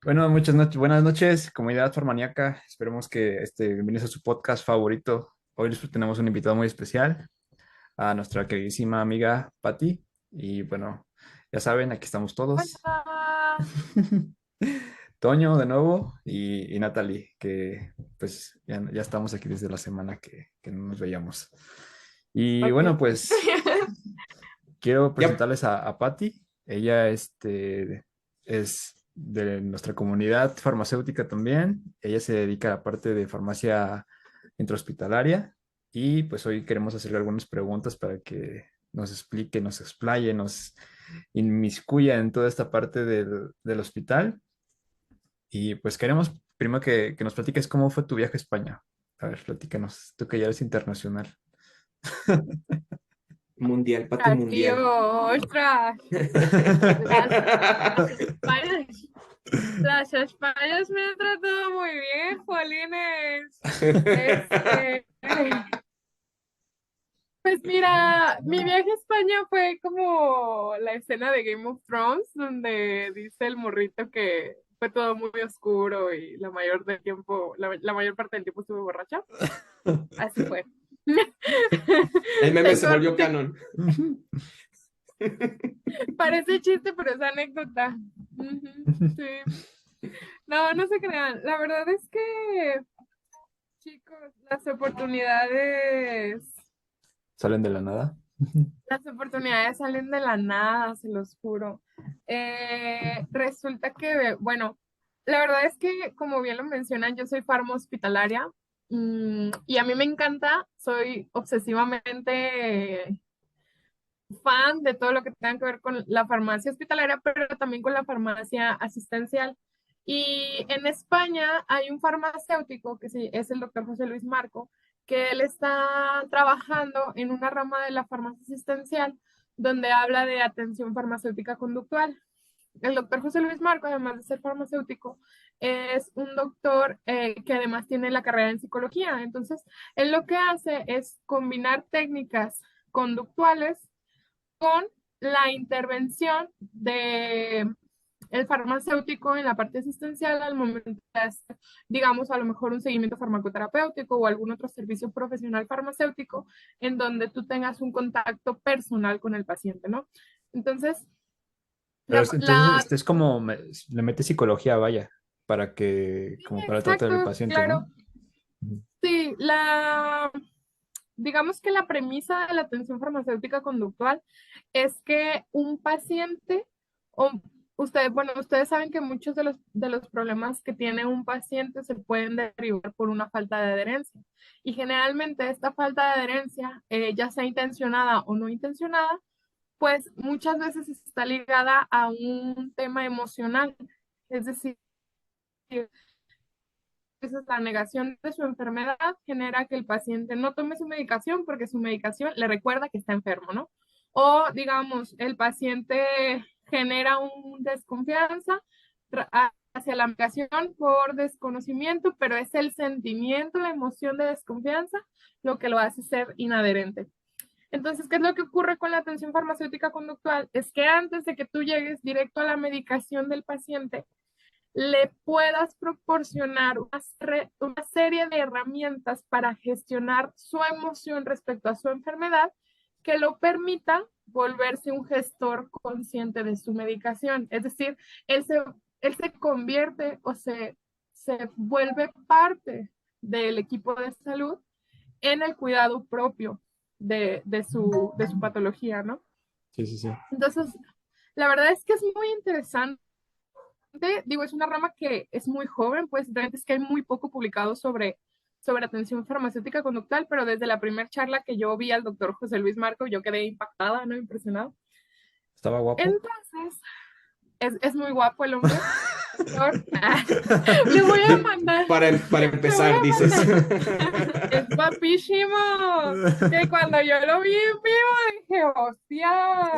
Bueno, buenas noches, comunidad farmaníaca. Esperemos que bienvenidos a su podcast favorito. Hoy les tenemos un invitado muy especial, a nuestra queridísima amiga Patti. Y bueno, ya saben, aquí estamos todos. Hola. Toño de nuevo y Natalie, que pues ya estamos aquí desde la semana que no nos veíamos. Y Ok. bueno, pues quiero Ya, presentarles a Patti. Ella es de nuestra comunidad farmacéutica también. Ella se dedica a la parte de farmacia intrahospitalaria y pues hoy queremos hacerle algunas preguntas para que nos explique, nos explaye, nos inmiscuya en toda esta parte del hospital. Y pues queremos primero que nos platiques cómo fue tu viaje a España. A ver, platícanos, tú que ya eres internacional. mundial, Pati Mm. mundial. Ostras, las, las Españas, las Españas me han tratado muy bien, Jolines. Este, pues mira, mi viaje a España fue como la escena de Game of Thrones, donde dice el morrito que fue todo muy oscuro y la mayor parte del tiempo estuve borracha. Así fue. El meme Te se volvió conté, canon. parece chiste, pero es anécdota. Ujú, sí. No, no se crean. La verdad es que, chicos, Salen de la nada. las oportunidades salen de la nada, se los juro. Resulta que, bueno, la verdad es que, como bien lo mencionan, yo soy farma hospitalaria, y a mí me encanta, soy obsesivamente fan de todo lo que tenga que ver con la farmacia hospitalaria, pero también con la farmacia asistencial. Y en España hay un farmacéutico que sí, es el doctor José Luis Marco, que él está trabajando en una rama de la farmacia asistencial donde habla de atención farmacéutica conductual. El doctor José Luis Marco, además de ser farmacéutico, es un doctor que además tiene la carrera en psicología. Entonces, él lo que hace es combinar técnicas conductuales con la intervención de el farmacéutico en la parte asistencial al momento de hacer, digamos, a lo mejor un seguimiento farmacoterapéutico o algún otro servicio profesional farmacéutico en donde tú tengas un contacto personal con el paciente, ¿no? Entonces, Pero la, entonces la es como le mete psicología, vaya, como para tratar al exacto, paciente, claro. ¿no? Ujú. Sí, digamos que la premisa de la atención farmacéutica conductual es que un paciente, o ustedes saben que muchos de los problemas que tiene un paciente se pueden derivar por una falta de adherencia. Y generalmente esta falta de adherencia, ya sea intencionada o no intencionada, pues muchas veces está ligada a un tema emocional. Es decir, veces la negación de su enfermedad genera que el paciente no tome su medicación porque su medicación le recuerda que está enfermo, ¿no? O, digamos, el paciente genera un desconfianza hacia la medicación por desconocimiento, pero es el sentimiento, la emoción de desconfianza lo que lo hace ser inadherente. Entonces, ¿qué es lo que ocurre con la atención farmacéutica conductual? Es que antes de que tú llegues directo a la medicación del paciente, le puedas proporcionar una serie de herramientas para gestionar su emoción respecto a su enfermedad que lo permita volverse un gestor consciente de su medicación. Es decir, él se, él se convierte se vuelve parte del equipo de salud en el cuidado propio de su patología, ¿no? Sí, sí, sí. Entonces, la verdad es que es muy interesante. Digo, es una rama que es muy joven, pues realmente es que hay muy poco publicado sobre atención farmacéutica conductal, pero desde la primera charla que yo vi al doctor José Luis Marco, yo quedé impactada, ¿no? Impresionada. ¿Estaba guapo? Entonces, es muy guapo el hombre. Doctor, le voy a mandar, Para le voy empezar, a dices. mandar. Es guapísimo. Que cuando yo lo vi en vivo dije, hostia,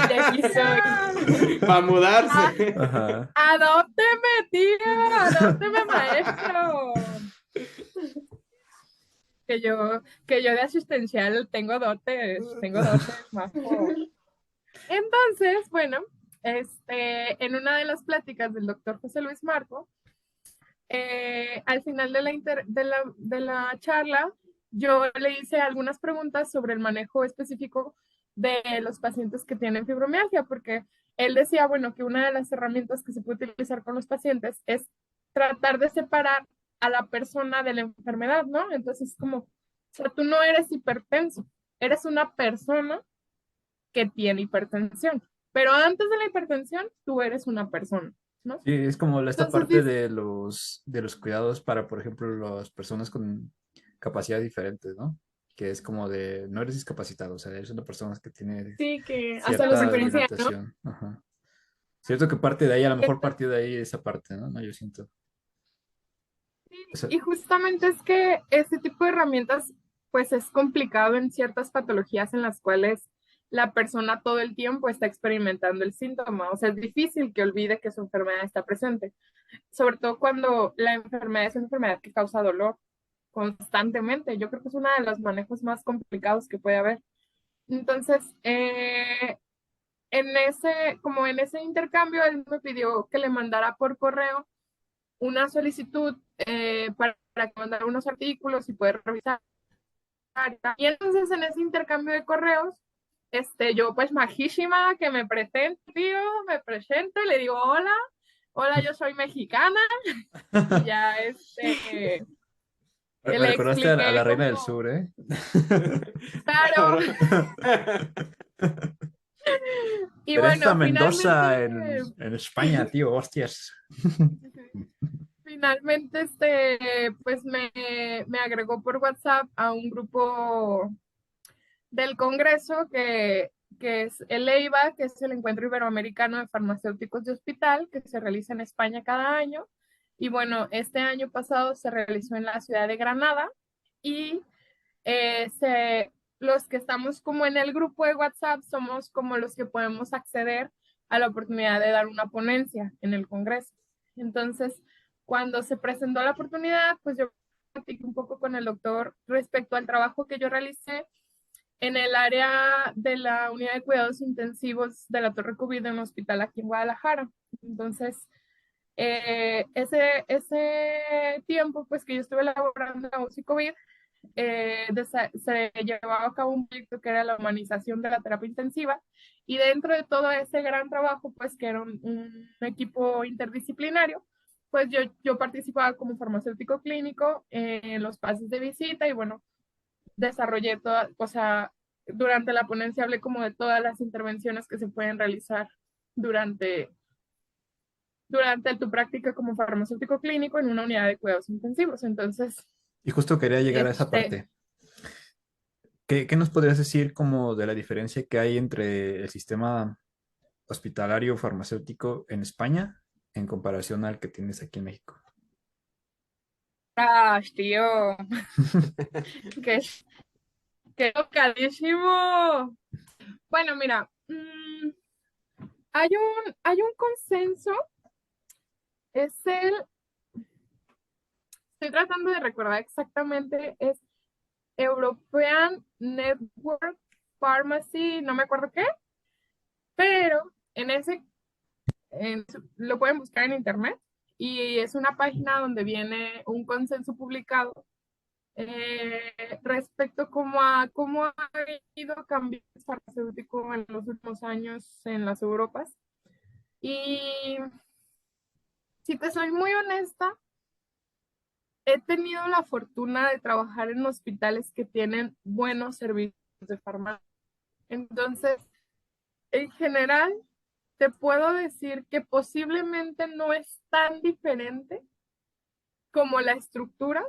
de aquí soy. Para Ah, mudarse. Ajá. adópteme, tío, adópteme, maestro. Que yo de asistencial tengo dotes, majo. Entonces, bueno. en una de las pláticas del doctor José Luis Marco, al final de la charla, yo le hice algunas preguntas sobre el manejo específico de los pacientes que tienen fibromialgia, porque él decía, bueno, que una de las herramientas que se puede utilizar con los pacientes es tratar de separar a la persona de la enfermedad, ¿no? Entonces, como, o sea, tú no eres hipertenso, eres una persona que tiene hipertensión, pero antes de la hipertensión, tú eres una persona, ¿no? Sí, es como esta Entonces, parte de los cuidados para, por ejemplo, las personas con capacidades diferentes, ¿no? Que es como de, no eres discapacitado, o sea, eres una persona que tiene sí, que hasta los cierta diferencia, ¿no? limitación. Ajá. Cierto que parte de ahí, a lo mejor partió de ahí esa parte, ¿no? No, yo siento. O sea, Y justamente es que este tipo de herramientas, pues es complicado en ciertas patologías en las cuales la persona todo el tiempo está experimentando el síntoma. O sea, es difícil que olvide que su enfermedad está presente, sobre todo cuando la enfermedad es una enfermedad que causa dolor constantemente. Yo creo que es uno de los manejos más complicados que puede haber. Entonces, como en ese intercambio, él me pidió que le mandara por correo una solicitud para mandar unos artículos y poder revisar. Y entonces en ese intercambio de correos, yo pues majísima que me presento, tío, me presento y le digo, hola, hola, yo soy mexicana y ya me le recordaste a la expliqué Reina del como, Sur, ¿eh? claro, Cabrón. y Teresa bueno, Mendoza en España, tío, hostias. finalmente, pues me agregó por WhatsApp a un grupo del Congreso que es el EIVA, que es el Encuentro Iberoamericano de Farmacéuticos de Hospital, que se realiza en España cada año. Y bueno, este año pasado se realizó en la ciudad de Granada y los que estamos como en el grupo de WhatsApp somos como los que podemos acceder a la oportunidad de dar una ponencia en el Congreso. Entonces, cuando se presentó la oportunidad, pues yo platiqué un poco con el doctor respecto al trabajo que yo realicé en el área de la unidad de cuidados intensivos de la Torre COVID en un hospital aquí en Guadalajara. Entonces, ese tiempo pues que yo estuve elaborando la UCI COVID, se llevaba a cabo un proyecto que era la humanización de la terapia intensiva y dentro de todo ese gran trabajo pues que era un equipo interdisciplinario, pues yo participaba como farmacéutico clínico en los pases de visita y bueno, desarrollé toda, o sea, durante la ponencia hablé como de todas las intervenciones que se pueden realizar durante, durante tu práctica como farmacéutico clínico en una unidad de cuidados intensivos. Entonces, Y justo quería llegar a esa este, parte. ¿Qué nos podrías decir como de la diferencia que hay entre el sistema hospitalario farmacéutico en España en comparación al que tienes aquí en México? tío, que, que localísimo. Bueno, mira, hay un consenso, es estoy tratando de recordar exactamente, es European Network Pharmacy, no me acuerdo qué, pero lo pueden buscar en internet y es una página donde viene un consenso publicado respecto cómo ha ido cambiando el farmacéutico en los últimos años en las Europas. Y si te soy muy honesta, he tenido la fortuna de trabajar en hospitales que tienen buenos servicios de farmacia. Entonces, en general, te puedo decir que posiblemente no es tan diferente como la estructura,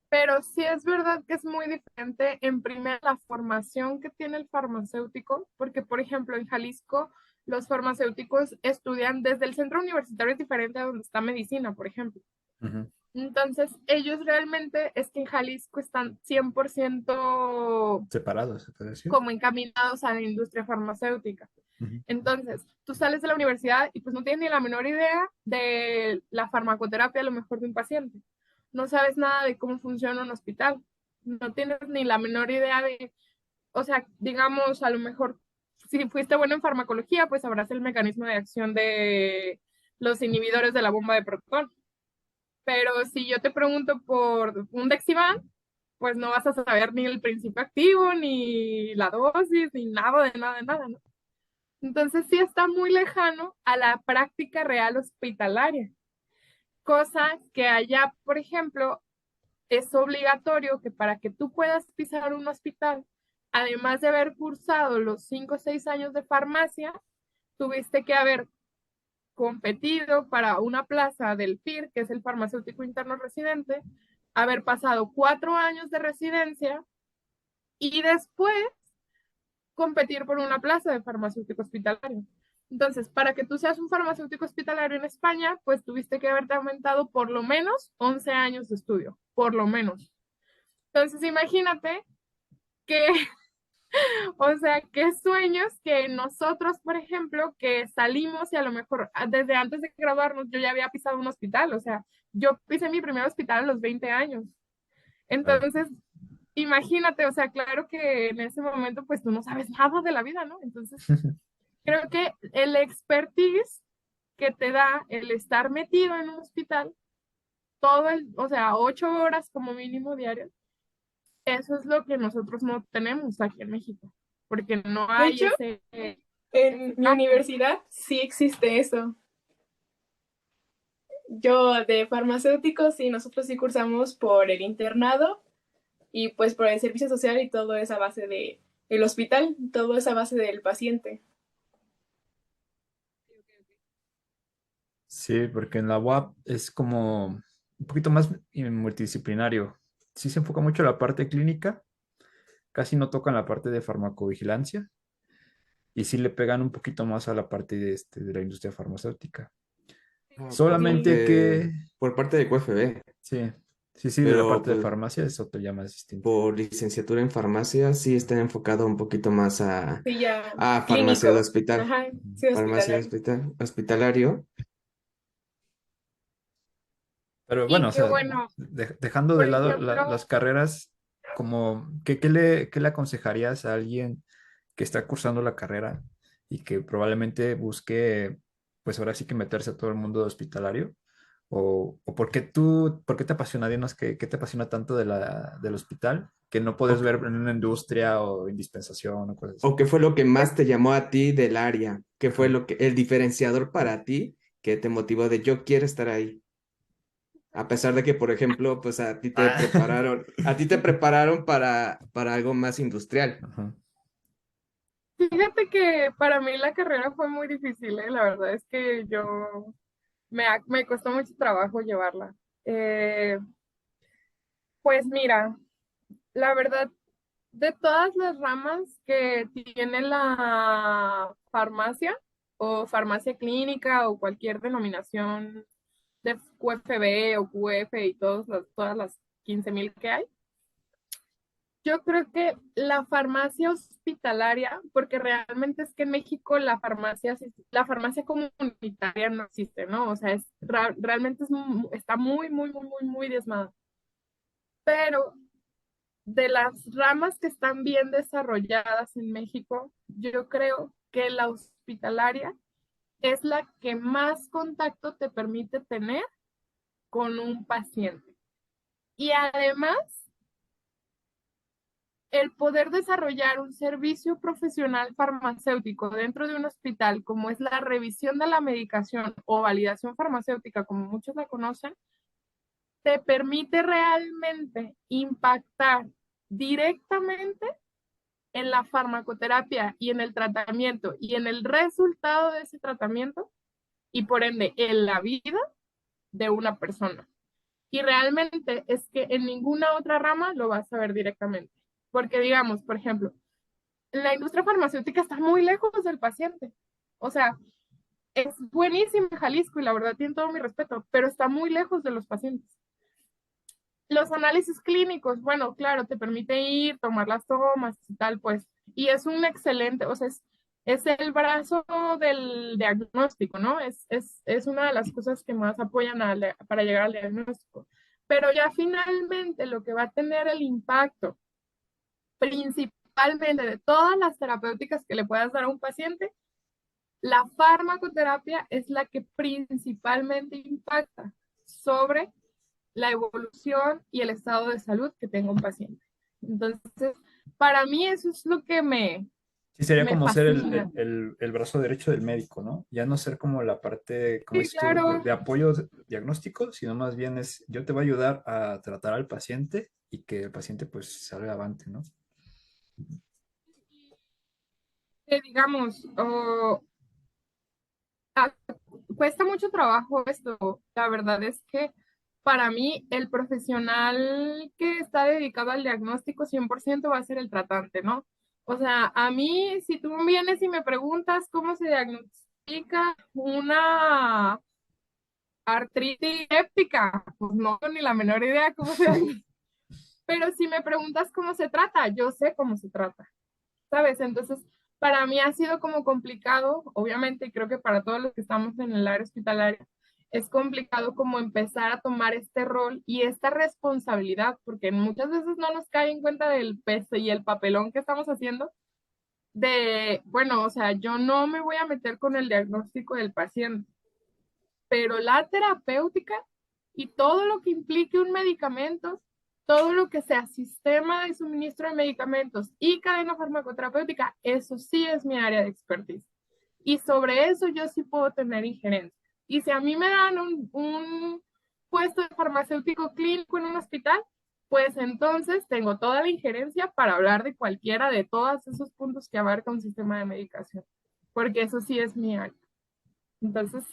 pero sí es verdad que es muy diferente en primera la formación que tiene el farmacéutico, porque por ejemplo en Jalisco los farmacéuticos estudian desde el centro universitario es diferente a donde está medicina, por ejemplo. Ujú. Entonces, ellos realmente es que en Jalisco están 100% Separados, se puede decir. como encaminados a la industria farmacéutica. Ujú. Entonces, tú sales de la universidad y pues no tienes ni la menor idea de la farmacoterapia a lo mejor de un paciente. No sabes nada de cómo funciona un hospital. No tienes ni la menor idea de, o sea, digamos, a lo mejor si fuiste bueno en farmacología, pues sabrás el mecanismo de acción de los inhibidores de la bomba de protón. Pero si yo te pregunto por un Dexivan, pues no vas a saber ni el principio activo, ni la dosis, ni nada de nada de nada, ¿no? Entonces sí está muy lejano a la práctica real hospitalaria, cosa que allá, por ejemplo, es obligatorio que para que tú puedas pisar un hospital, además de haber cursado los 5 o 6 años de farmacia, tuviste que haber competido para una plaza del PIR, que es el farmacéutico interno residente, haber pasado 4 años de residencia y después competir por una plaza de farmacéutico hospitalario. Entonces, para que tú seas un farmacéutico hospitalario en España, pues tuviste que haberte aumentado por lo menos 11 años de estudio, por lo menos. Entonces, imagínate que, o sea, qué sueños que nosotros, por ejemplo, que salimos y a lo mejor desde antes de graduarnos yo ya había pisado un hospital, o sea, yo pisé mi primer hospital a los 20 años. Claro. Entonces, imagínate, o sea, claro que en ese momento pues tú no sabes nada de la vida, ¿no? Entonces, creo que el expertise que te da el estar metido en un hospital o sea, 8 horas como mínimo diarias, eso es lo que nosotros no tenemos aquí en México, porque no De hay hecho, en ese mi campo. universidad sí existe eso. Yo de farmacéuticos sí, nosotros sí cursamos por el internado y pues por el servicio social y todo es a base de el hospital, todo es a base del paciente. Sí, porque en la UAP es como un poquito más multidisciplinario. Sí se enfoca mucho en la parte clínica, casi no tocan la parte de farmacovigilancia y sí le pegan un poquito más a la parte de la industria farmacéutica. Por Sí. Solamente que, por parte de QFB, sí, sí, de la pero parte de pues farmacia es otro ya más distinto. por licenciatura en farmacia sí está enfocado un poquito más Sí, ya a farmacia de clínico. hospital, Ajá, sí, farmacia de hospitalario. hospital, hospitalario. Pero bueno, Y o que sea, bueno, dejando de por lado ejemplo, las carreras, como, qué le aconsejarías a alguien que está cursando la carrera y que probablemente busque, pues ahora sí que meterse a todo el mundo hospitalario? ¿O por qué te apasiona, dinos, qué te apasiona tanto del hospital que no puedes ¿O, ver en una industria o en dispensación o cosas o así? qué fue lo que pues más te llamó a ti del área? ¿Qué fue Ajá. lo que el diferenciador para ti que te motivó de yo quiero estar ahí? A pesar de que, por ejemplo, pues Ah. a ti te prepararon para algo más industrial. Ajá. fíjate que para mí la carrera fue muy difícil, ¿eh? La verdad es que me costó mucho trabajo llevarla. Eh, pues mira, la verdad, de todas las ramas que tiene la farmacia o farmacia clínica o cualquier denominación de QFB o QF y todas las 15,000 que hay, yo creo que la farmacia hospitalaria, porque realmente es que en México la farmacia comunitaria no existe, ¿no? O sea, realmente está muy, muy, muy, muy, muy diezmada. Pero de las ramas que están bien desarrolladas en México, yo creo que la hospitalaria es la que más contacto te permite tener con un paciente. Y además, el poder desarrollar un servicio profesional farmacéutico dentro de un hospital, como es la revisión de la medicación o validación farmacéutica, como muchos la conocen, te permite realmente impactar directamente en la farmacoterapia y en el tratamiento y en el resultado de ese tratamiento y por ende en la vida de una persona. Y realmente es que en ninguna otra rama lo vas a ver directamente. Porque digamos, por ejemplo, la industria farmacéutica está muy lejos del paciente. O sea, es buenísima en Jalisco y la verdad tiene todo mi respeto, pero está muy lejos de los pacientes. Los análisis clínicos, bueno, claro, te permite ir, tomar las tomas y tal, pues, y es un excelente, o sea, es el brazo del diagnóstico, ¿no? Es una de las cosas que más apoyan para llegar al diagnóstico. Pero ya finalmente lo que va a tener el impacto principal principalmente de todas las terapéuticas que le puedas dar a un paciente, la farmacoterapia es la que principalmente impacta sobre la evolución y el estado de salud que tenga un paciente. Entonces, para mí eso es lo que Sí, sería me como ser fascina. el brazo derecho del médico, ¿no? Ya no ser como la parte, como Sí, dices tú, claro. de apoyo diagnóstico, sino más bien es, yo te voy a ayudar a tratar al paciente y que el paciente pues salga avante, ¿no? Digamos, ah, cuesta mucho trabajo esto. La verdad es que para mí el profesional que está dedicado al diagnóstico 100% va a ser el tratante, ¿no? O sea, a mí, si tú vienes y me preguntas cómo se diagnostica una artritis séptica, pues no tengo ni la menor idea cómo se diagnostica. Pero si me preguntas cómo se trata, yo sé cómo se trata. ¿Sabes? Entonces, para mí ha sido como complicado, obviamente, y creo que para todos los que estamos en el área hospitalaria, es complicado como empezar a tomar este rol y esta responsabilidad, porque muchas veces no nos cae en cuenta del peso y el papelón que estamos haciendo de, bueno, o sea, yo no me voy a meter con el diagnóstico del paciente, pero la terapéutica y todo lo que implique un medicamento, todo lo que sea sistema de suministro de medicamentos y cadena farmacoterapéutica, eso sí es mi área de expertise. Y sobre eso yo sí puedo tener injerencia. Y si a mí me dan un puesto de farmacéutico clínico en un hospital, pues entonces tengo toda la injerencia para hablar de cualquiera de todos esos puntos que abarca un sistema de medicación, porque eso sí es mi área. Entonces,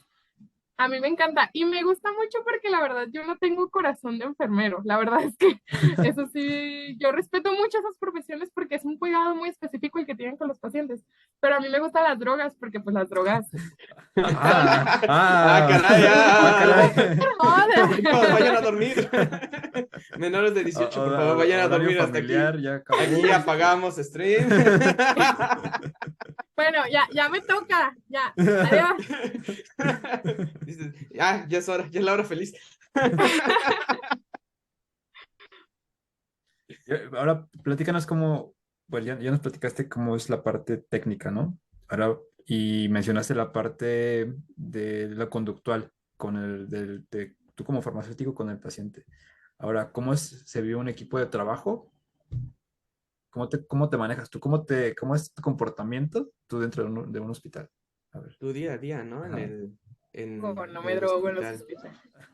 a mí me encanta y me gusta mucho porque la verdad yo no tengo corazón de enfermero. La verdad es que eso sí, yo respeto mucho esas profesiones porque es un cuidado muy específico el que tienen con los pacientes. Pero a mí me gustan las drogas porque pues las drogas son Caray, caray. chicos, vayan a dormir. Menores de 18, por favor, vayan a Horario dormir hasta aquí. familiar ya acabó. Aquí apagamos stream. Bueno, ya me toca, ya, adiós. Dices, ya es hora, ya es la hora feliz. Ahora platícanos cómo, pues ya nos platicaste cómo es la parte técnica, ¿no? Ahora, y mencionaste la parte de la conductual con tú como farmacéutico con el paciente. Ahora, se vive un equipo de trabajo? Cómo te manejas tú? ¿Cómo es tu comportamiento tú dentro de un hospital? A ver. Tu día a día, ¿no? Ajá. No En me el drogo en los hospital.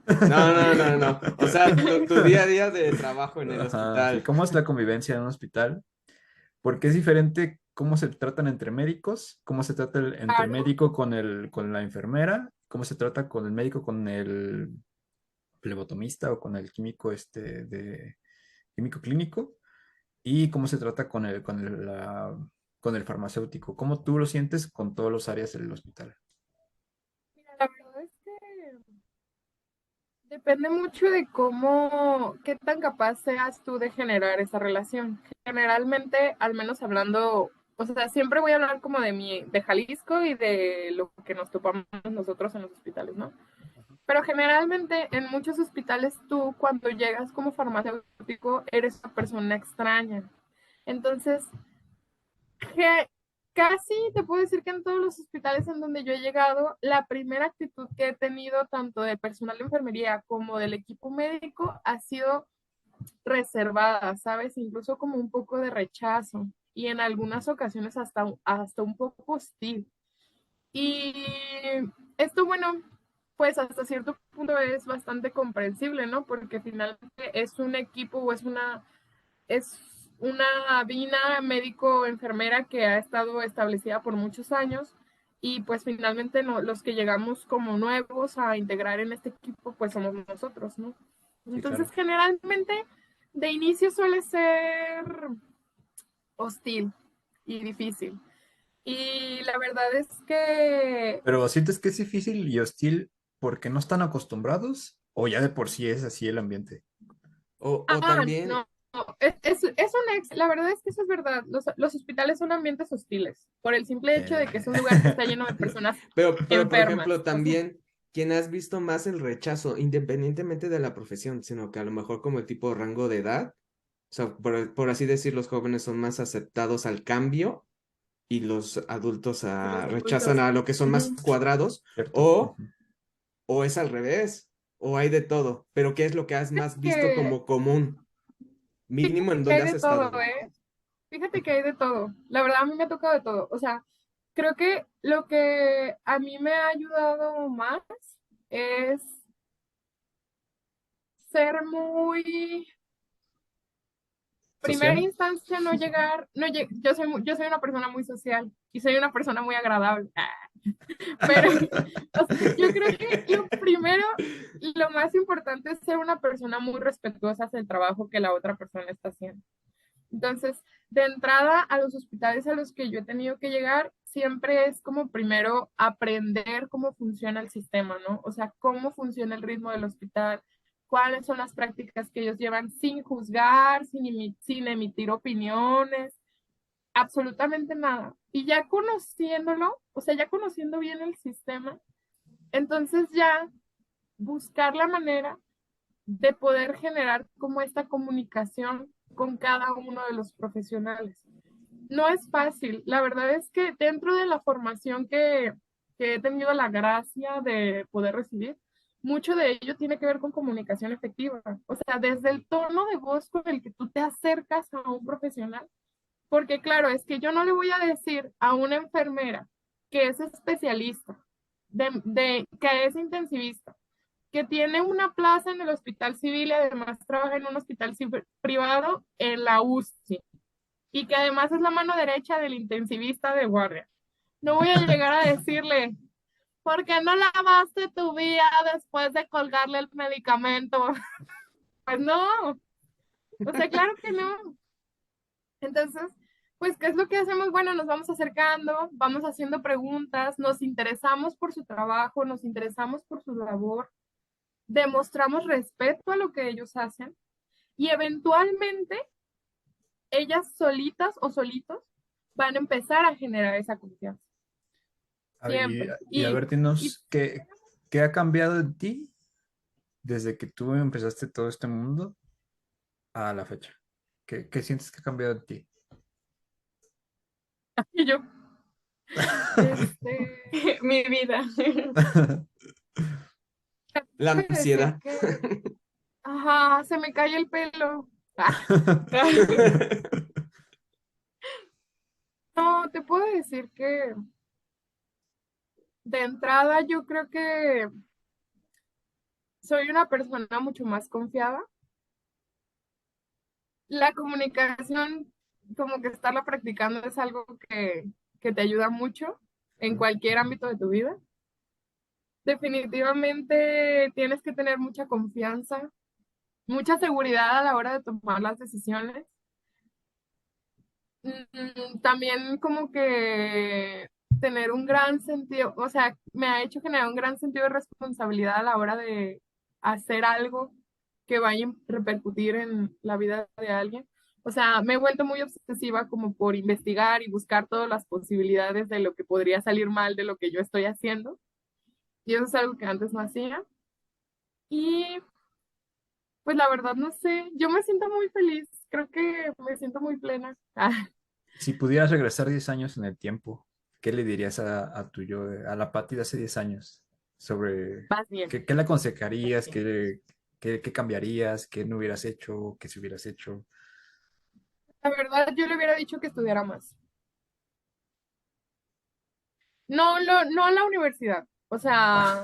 hospitales. No. O sea, tu día a día de trabajo en el Ajá, sí. hospital. ¿Cómo es la convivencia en un hospital? Porque es diferente cómo se tratan entre médicos, cómo se trata entre Claro. médico con la enfermera, cómo se trata con el médico con el flebotomista o con el químico químico clínico y cómo se trata con el farmacéutico. ¿Cómo tú lo sientes con todas las áreas del hospital? Mira, la verdad es que depende mucho de qué tan capaz seas tú de generar esa relación. Generalmente, al menos hablando, o sea, siempre voy a hablar como de Jalisco y de lo que nos topamos nosotros en los hospitales, ¿no? Pero generalmente en muchos hospitales tú cuando llegas como farmacéutico eres una persona extraña. Entonces, que casi te puedo decir que en todos los hospitales en donde yo he llegado, la primera actitud que he tenido tanto de personal de enfermería como del equipo médico ha sido reservada, ¿sabes? Incluso como un poco de rechazo y en algunas ocasiones hasta un poco hostil. Y esto, bueno, pues hasta cierto punto es bastante comprensible, ¿no? Porque finalmente es un equipo o es una bina médico-enfermera que ha estado establecida por muchos años y pues finalmente no, los que llegamos como nuevos a integrar en este equipo pues somos nosotros, ¿no? Sí, Entonces claro. generalmente de inicio suele ser hostil y difícil. Y la verdad es que Pero ¿sientes que es difícil y hostil porque no están acostumbrados o ya de por sí es así el ambiente? O también, no, la verdad es que eso es verdad. Los hospitales son ambientes hostiles, por el simple hecho de que es un lugar que está lleno de personas pero por ejemplo, enfermas. O sea, también quien has visto más el rechazo, independientemente de la profesión, sino que a lo mejor como el tipo de rango de edad, sea, por así decir, los jóvenes son más aceptados al cambio y los adultos Los rechazan adultos. a lo que son más Ujú. cuadrados, ¿Cierto? o, Ujú. o es al revés, o hay de todo. Pero ¿qué es lo que has más visto Que como común? Mínimo en que hay dónde has de todo, estado. ¿eh? Fíjate que hay de todo. La verdad, a mí me ha tocado de todo. O sea, creo que lo que a mí me ha ayudado más es ser muy, primera ¿Social? instancia, no llegar, no yo soy una persona muy social y soy una persona muy agradable. Pero o sea, yo creo que lo primero, lo más importante es ser una persona muy respetuosa hacia el trabajo que la otra persona está haciendo. Entonces, de entrada a los hospitales a los que yo he tenido que llegar, siempre es como primero aprender cómo funciona el sistema, ¿no? O sea, cómo funciona el ritmo del hospital, cuáles son las prácticas que ellos llevan sin juzgar, sin emitir opiniones, absolutamente nada. Y ya conociéndolo, o sea, ya conociendo bien el sistema, entonces ya buscar la manera de poder generar como esta comunicación con cada uno de los profesionales. No es fácil, la verdad es que dentro de la formación que he tenido la gracia de poder recibir, mucho de ello tiene que ver con comunicación efectiva. O sea, desde el tono de voz con el que tú te acercas a un profesional, porque claro, es que yo no le voy a decir a una enfermera que es especialista, que es intensivista, que tiene una plaza en el hospital civil y además trabaja en un hospital privado en la UCI y que además es la mano derecha del intensivista de guardia. No voy a llegar a decirle, ¿por qué no lavaste tu vía después de colgarle el medicamento? Pues no, o sea, claro que no. Entonces, pues, ¿qué es lo que hacemos? Bueno, nos vamos acercando, vamos haciendo preguntas, nos interesamos por su trabajo, nos interesamos por su labor, demostramos respeto a lo que ellos hacen y eventualmente ellas solitas o solitos van a empezar a generar esa confianza. Y, Siempre. y a ver, Y dinos, ¿qué ha cambiado en ti desde que tú empezaste todo este mundo a la fecha? ¿Qué sientes que ha cambiado en ti? y yo, este, Mi vida. La voy a decir ansiedad. que, ajá, se me cae el pelo. Ah, no, te puedo decir que de entrada yo creo que soy una persona mucho más confiada. La comunicación, como que estarla practicando es algo que te ayuda mucho en cualquier ámbito de tu vida. Definitivamente tienes que tener mucha confianza, mucha seguridad a la hora de tomar las decisiones. También como que tener un gran sentido, o sea, me ha hecho generar un gran sentido de responsabilidad a la hora de hacer algo que vaya a repercutir en la vida de alguien. O sea, me he vuelto muy obsesiva como por investigar y buscar todas las posibilidades de lo que podría salir mal de lo que yo estoy haciendo. Y eso es algo que antes no hacía. Y pues la verdad no sé, yo me siento muy feliz, creo que me siento muy plena. Si pudieras regresar 10 años en el tiempo, ¿qué le dirías a tu yo, a la Pati de hace 10 años? Sobre Más bien. qué le aconsejarías, qué cambiarías, qué no hubieras hecho, qué si hubieras hecho. La verdad, yo le hubiera dicho que estudiara más. No a la universidad. O sea,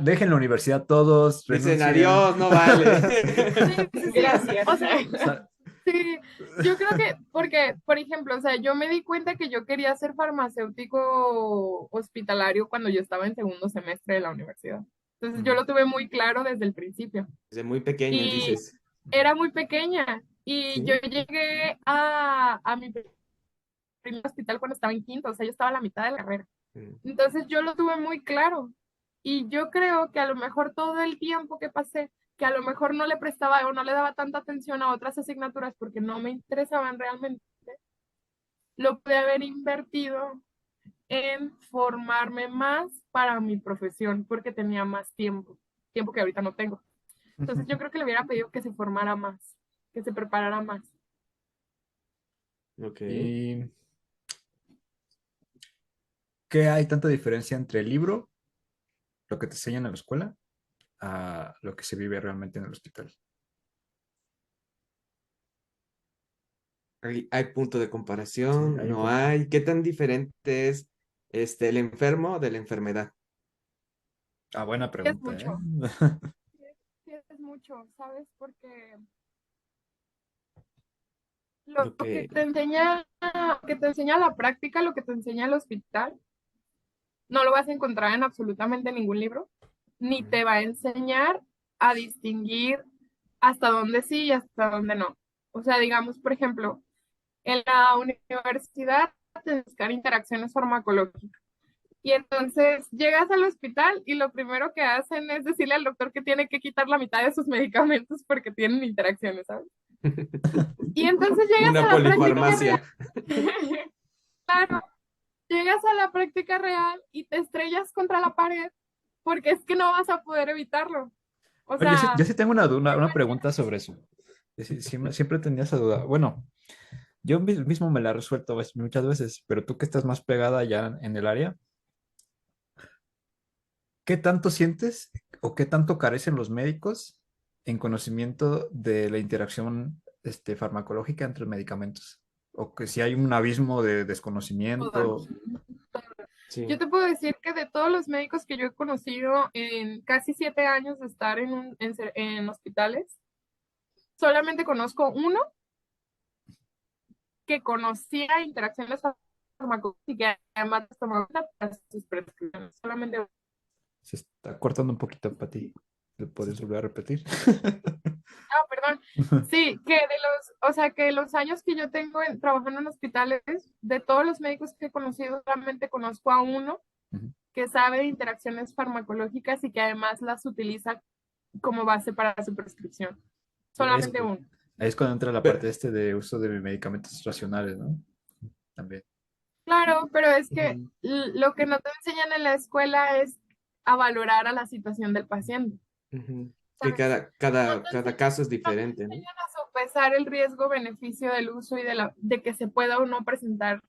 Dejen la universidad todos, Dicen renuncien. adiós, no vale. sí. Gracias. O sea, Sal- sí. Yo creo que, porque, por ejemplo, o sea, yo me di cuenta que yo quería ser farmacéutico hospitalario cuando yo estaba en segundo semestre de la universidad. Entonces, yo Ujú. lo tuve muy claro desde el principio. Desde muy pequeña, Y dices. era muy pequeña. Y yo ¿Sí? llegué a mi primer hospital cuando estaba en quinto, o sea, yo estaba a la mitad de la carrera. Mm. Entonces yo lo tuve muy claro y yo creo que a lo mejor todo el tiempo que pasé, que a lo mejor no le prestaba o no le daba tanta atención a otras asignaturas porque no me interesaban realmente, lo pude haber invertido en formarme más para mi profesión porque tenía más tiempo, tiempo que ahorita no tengo. Entonces yo creo que le hubiera pedido que se formara más. que se preparara más. Ok. ¿Y qué hay tanta diferencia entre el libro, lo que te enseñan en la escuela, a lo que se vive realmente en el hospital? ¿Hay punto de Sí, comparación? hay un ¿No punto. hay? ¿Qué tan diferente es el enfermo de la enfermedad? Ah, buena Sí es pregunta, ¿eh? mucho, sí es mucho, ¿sabes? Porque lo Ok. que te enseña la práctica, lo que te enseña el hospital, no lo vas a encontrar en absolutamente ningún libro, ni Ujú. te va a enseñar a distinguir hasta dónde sí y hasta dónde no. O sea, digamos, por ejemplo, en la universidad te buscar interacciones farmacológicas. Y entonces llegas al hospital y lo primero que hacen es decirle al doctor que tiene que quitar la mitad de sus medicamentos porque tienen interacciones, ¿sabes? Y entonces llegas Una a la práctica real, polifarmacia. claro, llegas a la práctica real y te estrellas contra la pared porque es que no vas a poder evitarlo. O Oye, yo sea, sí tengo una pregunta sobre eso. Siempre tenía esa duda. Bueno, yo mismo me la he resuelto muchas veces, pero tú que estás más pegada ya en el área, ¿qué tanto sientes o qué tanto carecen los médicos en conocimiento de la interacción farmacológica entre medicamentos? O que si hay un abismo de toda. desconocimiento. Yo Sí. te puedo decir que de todos los médicos que yo he conocido en casi 7 años de estar en hospitales, solamente conozco uno que conocía interacciones farmacológicas y que además tomaba para sus prescripciones. Solamente uno. Se está cortando un poquito para ti. ¿Lo puedes volver a repetir? Ah, perdón. Sí, que de o sea, que los años que yo tengo trabajando en hospitales, de todos los médicos que he conocido, solamente conozco a uno Ujú. que sabe de interacciones farmacológicas y que además las utiliza como base para su prescripción. Sí, Solamente uno. ahí es cuando entra la Pero, parte de uso de medicamentos racionales, ¿no? También. Claro, pero es que ujú, lo que no te enseñan en la escuela es a valorar a la situación del paciente, ujú. Que ¿sabes? No te cada enseñan, caso es no te diferente, ¿no? enseñan a sopesar el riesgo-beneficio del uso y de que se pueda o no presentar.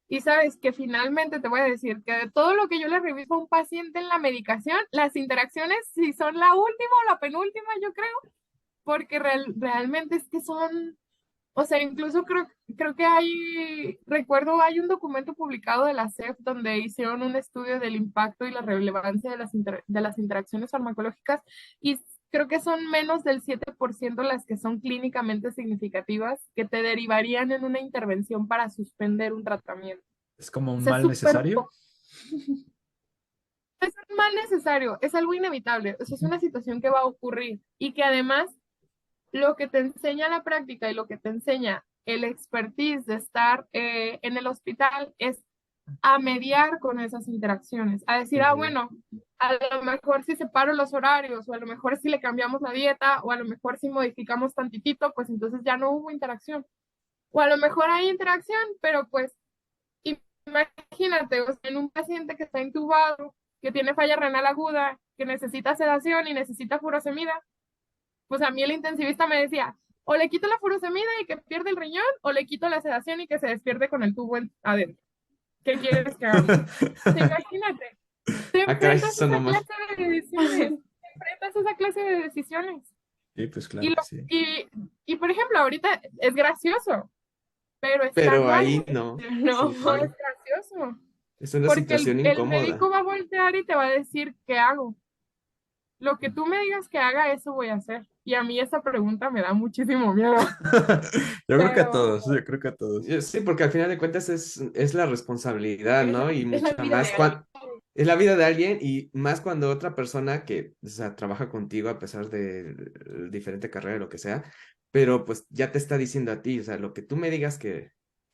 Y sabes que finalmente te voy a decir que de todo lo que yo le reviso a un paciente en la medicación, las interacciones, si son la última o la penúltima, yo creo, porque realmente es que son, o sea, incluso creo que hay un documento publicado de la CEF donde hicieron un estudio del impacto y la relevancia de las interacciones farmacológicas y creo que son menos del 7% las que son clínicamente significativas que te derivarían en una intervención para suspender un tratamiento. Es como O un sea, es mal súper necesario. es un mal necesario, es algo inevitable, o sea, es una situación que va a ocurrir y que además lo que te enseña la práctica y lo que te enseña el expertise de estar en el hospital es a mediar con esas interacciones, a decir, ah, Ujú. bueno, a lo mejor si separo los horarios, o a lo mejor si le cambiamos la dieta, o a lo mejor si modificamos tantitito, pues entonces ya no hubo interacción. O a lo mejor hay interacción, pero pues imagínate, o sea, en un paciente que está intubado, que tiene falla renal aguda, que necesita sedación y necesita furosemida, pues a mí el intensivista me decía, o le quito la furosemida y que pierde el riñón, o le quito la sedación y que se despierte con el tubo adentro. ¿Qué quieres que hagamos? Imagínate, te Ah, caray, enfrentas a eso no esa mal. clase de decisiones, te enfrentas a esa clase de decisiones. Sí, pues Y, claro lo, que sí. y por ejemplo, ahorita es gracioso, pero Pero estando ahí, ahí no. no Sí, es claro. gracioso, Es una porque situación el médico incómoda. va a voltear y te va a decir, ¿qué hago? Lo que tú me digas que haga, eso voy a hacer. Y a mí esa pregunta me da muchísimo miedo, Yo creo que a pero todos, yo creo que a todos. Sí, porque al final de cuentas es la responsabilidad, ¿no? Y es la mucha vida más de alguien. es la vida de alguien y más cuando otra persona que, o sea, trabaja contigo a pesar de diferente carrera, lo que sea, pero pues ya te está diciendo a ti, o sea, lo que tú me digas que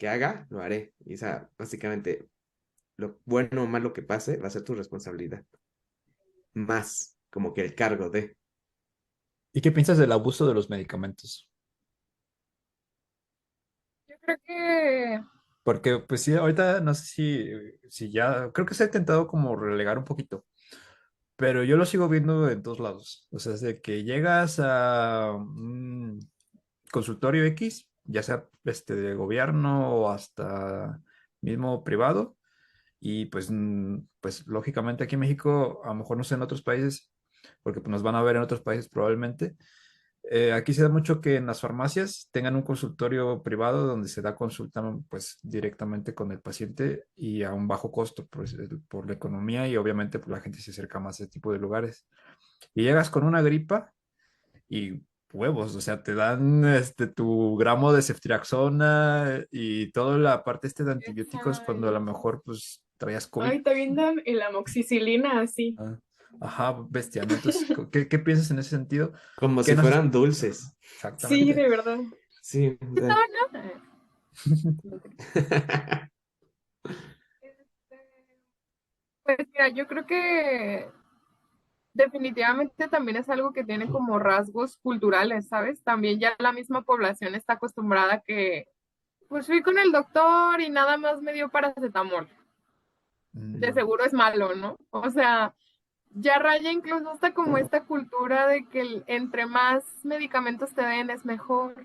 haga, lo haré. Y o sea, básicamente, lo bueno o malo que pase va a ser tu responsabilidad. Más como que el cargo de. ¿Y qué piensas del abuso de los medicamentos? Yo creo que Porque, pues sí, ahorita no sé si ya, creo que se ha intentado como relegar un poquito, pero yo lo sigo viendo en todos lados. O sea, es de que llegas a consultorio X, ya sea de gobierno o hasta mismo privado. Y pues, pues lógicamente aquí en México, a lo mejor no sé en otros países, porque pues, nos van a ver en otros países probablemente. Aquí se da mucho que en las farmacias tengan un consultorio privado donde se da consulta pues directamente con el paciente y a un bajo costo pues, por la economía y obviamente pues, la gente se acerca más a ese tipo de lugares. Y llegas con una gripa y huevos, o sea, te dan tu gramo de ceftriaxona y toda la parte de antibióticos cuando a lo Exacto. mejor pues traías COVID. Ay, también dan el amoxicilina así. Ah, ajá, bestia, ¿no? Entonces, ¿qué piensas en ese sentido? Como ¿Qué si nos... fueran Ajá, dulces. Sí, exactamente. de verdad. Sí. ¿Qué tal, no? No te creas. Este, Pues mira, yo creo que definitivamente también es algo que tiene como rasgos culturales, ¿sabes? También ya la misma población está acostumbrada a que, pues fui con el doctor y nada más me dio paracetamol. De Mm, seguro es malo, ¿no? O sea, ya raya incluso hasta como esta cultura de que entre más medicamentos te den es mejor.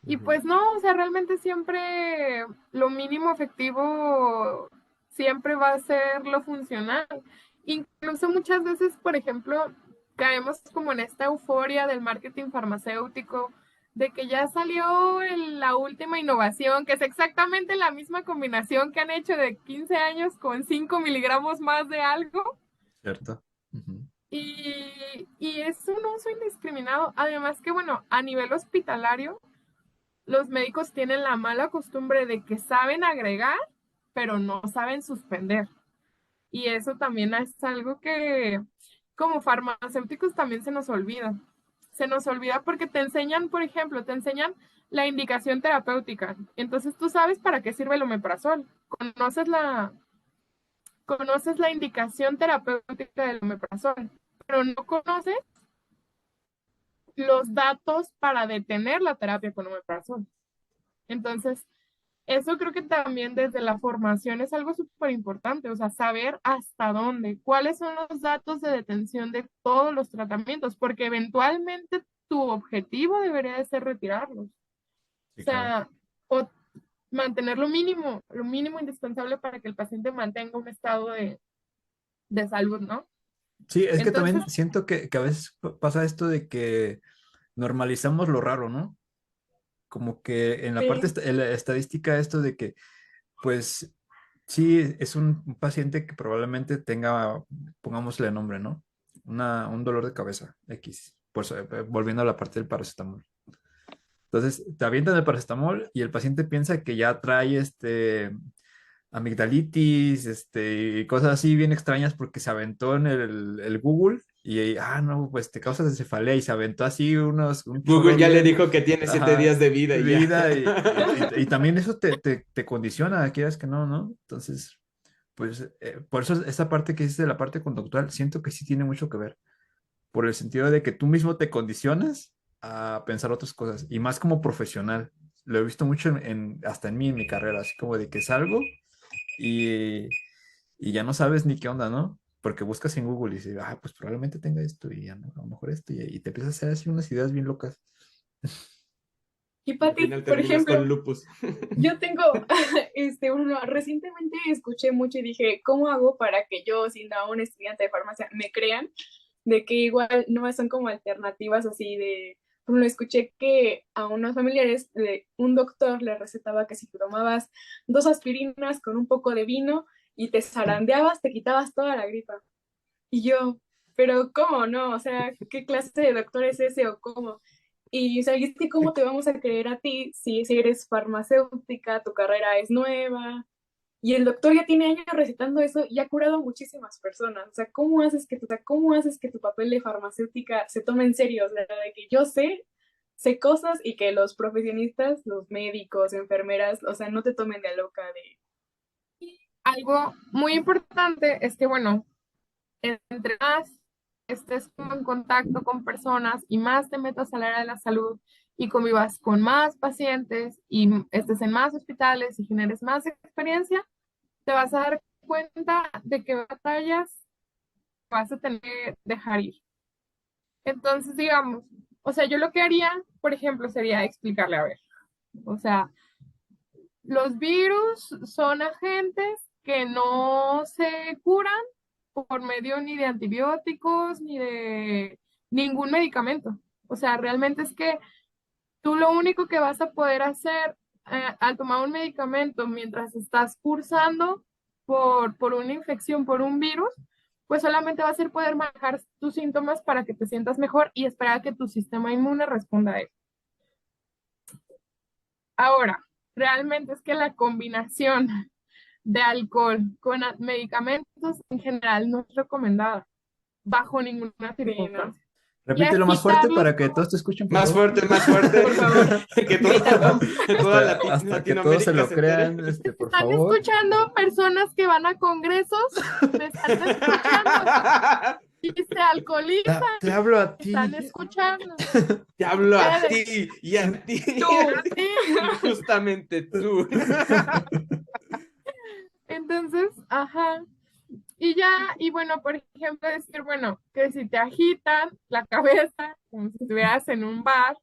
Y Ujú. pues no, o sea, realmente siempre lo mínimo efectivo siempre va a ser lo funcional. Incluso muchas veces, por ejemplo, caemos como en esta euforia del marketing farmacéutico, de que ya salió la última innovación, que es exactamente la misma combinación que han hecho de 15 años con 5 miligramos más de algo. ¿cierto? Ujú. Y es un uso indiscriminado. Además que, bueno, a nivel hospitalario, los médicos tienen la mala costumbre de que saben agregar, pero no saben suspender. Y eso también es algo que como farmacéuticos también se nos olvida. Se nos olvida porque te enseñan, por ejemplo, te enseñan la indicación terapéutica. Entonces tú sabes para qué sirve el omeprazol. Conoces la indicación terapéutica del omeprazol, pero no conoces los datos para detener la terapia con omeprazol. Entonces, eso creo que también desde la formación es algo súper importante, o sea, saber hasta dónde, cuáles son los datos de detención de todos los tratamientos, porque eventualmente tu objetivo debería de ser retirarlos. O Sí, claro. sea, o mantener lo mínimo indispensable para que el paciente mantenga un estado de salud, ¿no? Sí, es que Entonces, también siento que a veces pasa esto de que normalizamos lo raro, ¿no? Como que en la parte Sí. en la estadística esto de que, pues, sí, es un paciente que probablemente tenga, pongámosle nombre, ¿no? Un dolor de cabeza, X, pues volviendo a la parte del paracetamol. Entonces, te avientan el paracetamol y el paciente piensa que ya trae amigdalitis, y cosas así bien extrañas porque se aventó en el Google y, no, pues te causas cefalea y se aventó así un Google chorro ya le bien, dijo que tiene 7 días ajá, de vida y ya. vida y también eso te condiciona, quieras que no, ¿no? Entonces, pues por eso esa parte que dices de la parte conductual, siento que sí tiene mucho que ver, por el sentido de que tú mismo te condicionas a pensar otras cosas y más como profesional. Lo he visto mucho hasta en mí, en mi carrera, así como de que salgo y, y ya no sabes ni qué onda, ¿no? Porque buscas en Google y dices, pues probablemente tenga esto y ya no, a lo mejor esto y te empiezas a hacer así unas ideas bien locas. Y Y al Pati, final por terminas con ejemplo, lupus. yo tengo, recientemente escuché mucho y dije, ¿cómo hago para que yo, siendo un estudiante de farmacia, me crean de que igual no son como alternativas así de, por ejemplo, escuché que a unos familiares un doctor le recetaba que si tú tomabas 2 aspirinas con un poco de vino y te zarandeabas, te quitabas toda la gripa. Y yo, pero ¿cómo no? O sea, ¿qué clase de doctor es ese o cómo? Y, o sea, y es que ¿cómo te vamos a creer a ti si eres farmacéutica, tu carrera es nueva? Y el doctor ya tiene años recetando eso y ha curado a muchísimas personas. O sea, ¿cómo haces que tu papel de farmacéutica se tome en serio? O sea, de que yo sé cosas y que los profesionistas, los médicos, enfermeras, o sea, no te tomen de loca de... algo muy importante es que, bueno, entre más estés como en contacto con personas y más te metas al área de la salud y convivas con más pacientes y estés en más hospitales y generes más experiencia, te vas a dar cuenta de qué batallas vas a tener que dejar ir. Entonces, digamos, o sea, yo lo que haría, por ejemplo, sería explicarle, a ver, o sea, los virus son agentes que no se curan por medio ni de antibióticos ni de ningún medicamento. O sea, realmente es que tú lo único que vas a poder hacer al tomar un medicamento mientras estás cursando por una infección, por un virus, pues solamente va a ser poder manejar tus síntomas para que te sientas mejor y esperar a que tu sistema inmune responda a eso. Ahora, realmente es que la combinación de alcohol con medicamentos en general no es recomendada bajo ninguna Sí, no. circunstancia. Y Repítelo más fuerte agitarlos, para que todos te escuchen, por Más favor. fuerte. Por favor. Que Grítalo. toda Hasta que todos se Latinoamérica lo se entere. crean, por están favor. escuchando personas que van a congresos, me están escuchando y se alcoholizan, Te hablo a están ti. escuchando. Te hablo a Ustedes, ti y a ti. tú, sí. Justamente tú. Entonces, ajá. Y ya, y bueno, por ejemplo, decir, bueno, que si te agitan la cabeza, como si estuvieras en un bar,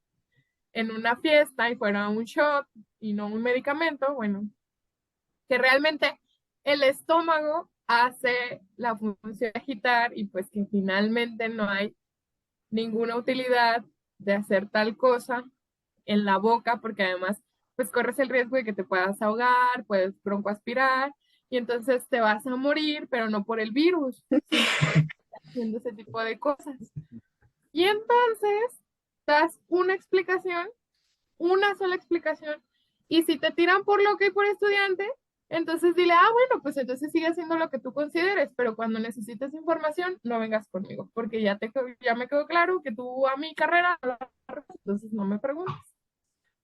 en una fiesta y fuera un shot y no un medicamento, bueno, que realmente el estómago hace la función de agitar y pues que finalmente no hay ninguna utilidad de hacer tal cosa en la boca, porque además pues corres el riesgo de que te puedas ahogar, puedes broncoaspirar y entonces te vas a morir, pero no por el virus, sino haciendo ese tipo de cosas. Y entonces das una sola explicación, y si te tiran por loca y por estudiante, entonces dile, bueno, pues entonces sigue haciendo lo que tú consideres, pero cuando necesites información, no vengas conmigo, porque ya me quedó claro que tú a mi carrera, entonces no me preguntes.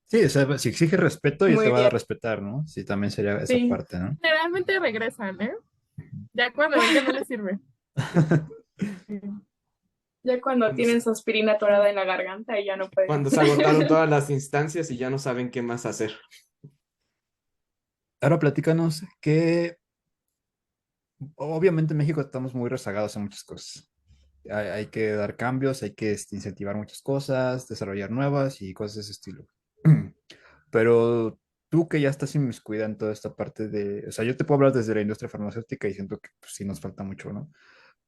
Sí, o sea, si exige respeto, ya te Muy va a bien. respetar, ¿no? Sí, también sería esa Sí. parte, ¿no? Generalmente regresan, ¿eh? Ya cuando ven que no les sirve. Ya cuando tienen su aspirina atorada en la garganta y ya no pueden. Cuando se agotaron todas las instancias y ya no saben qué más hacer. Ahora platícanos que obviamente en México estamos muy rezagados en muchas cosas. Hay que dar cambios, hay que incentivar muchas cosas, desarrollar nuevas y cosas de ese estilo. Pero tú que ya estás inmiscuida en toda esta parte de, o sea, yo te puedo hablar desde la industria farmacéutica y siento que pues, sí nos falta mucho, ¿no?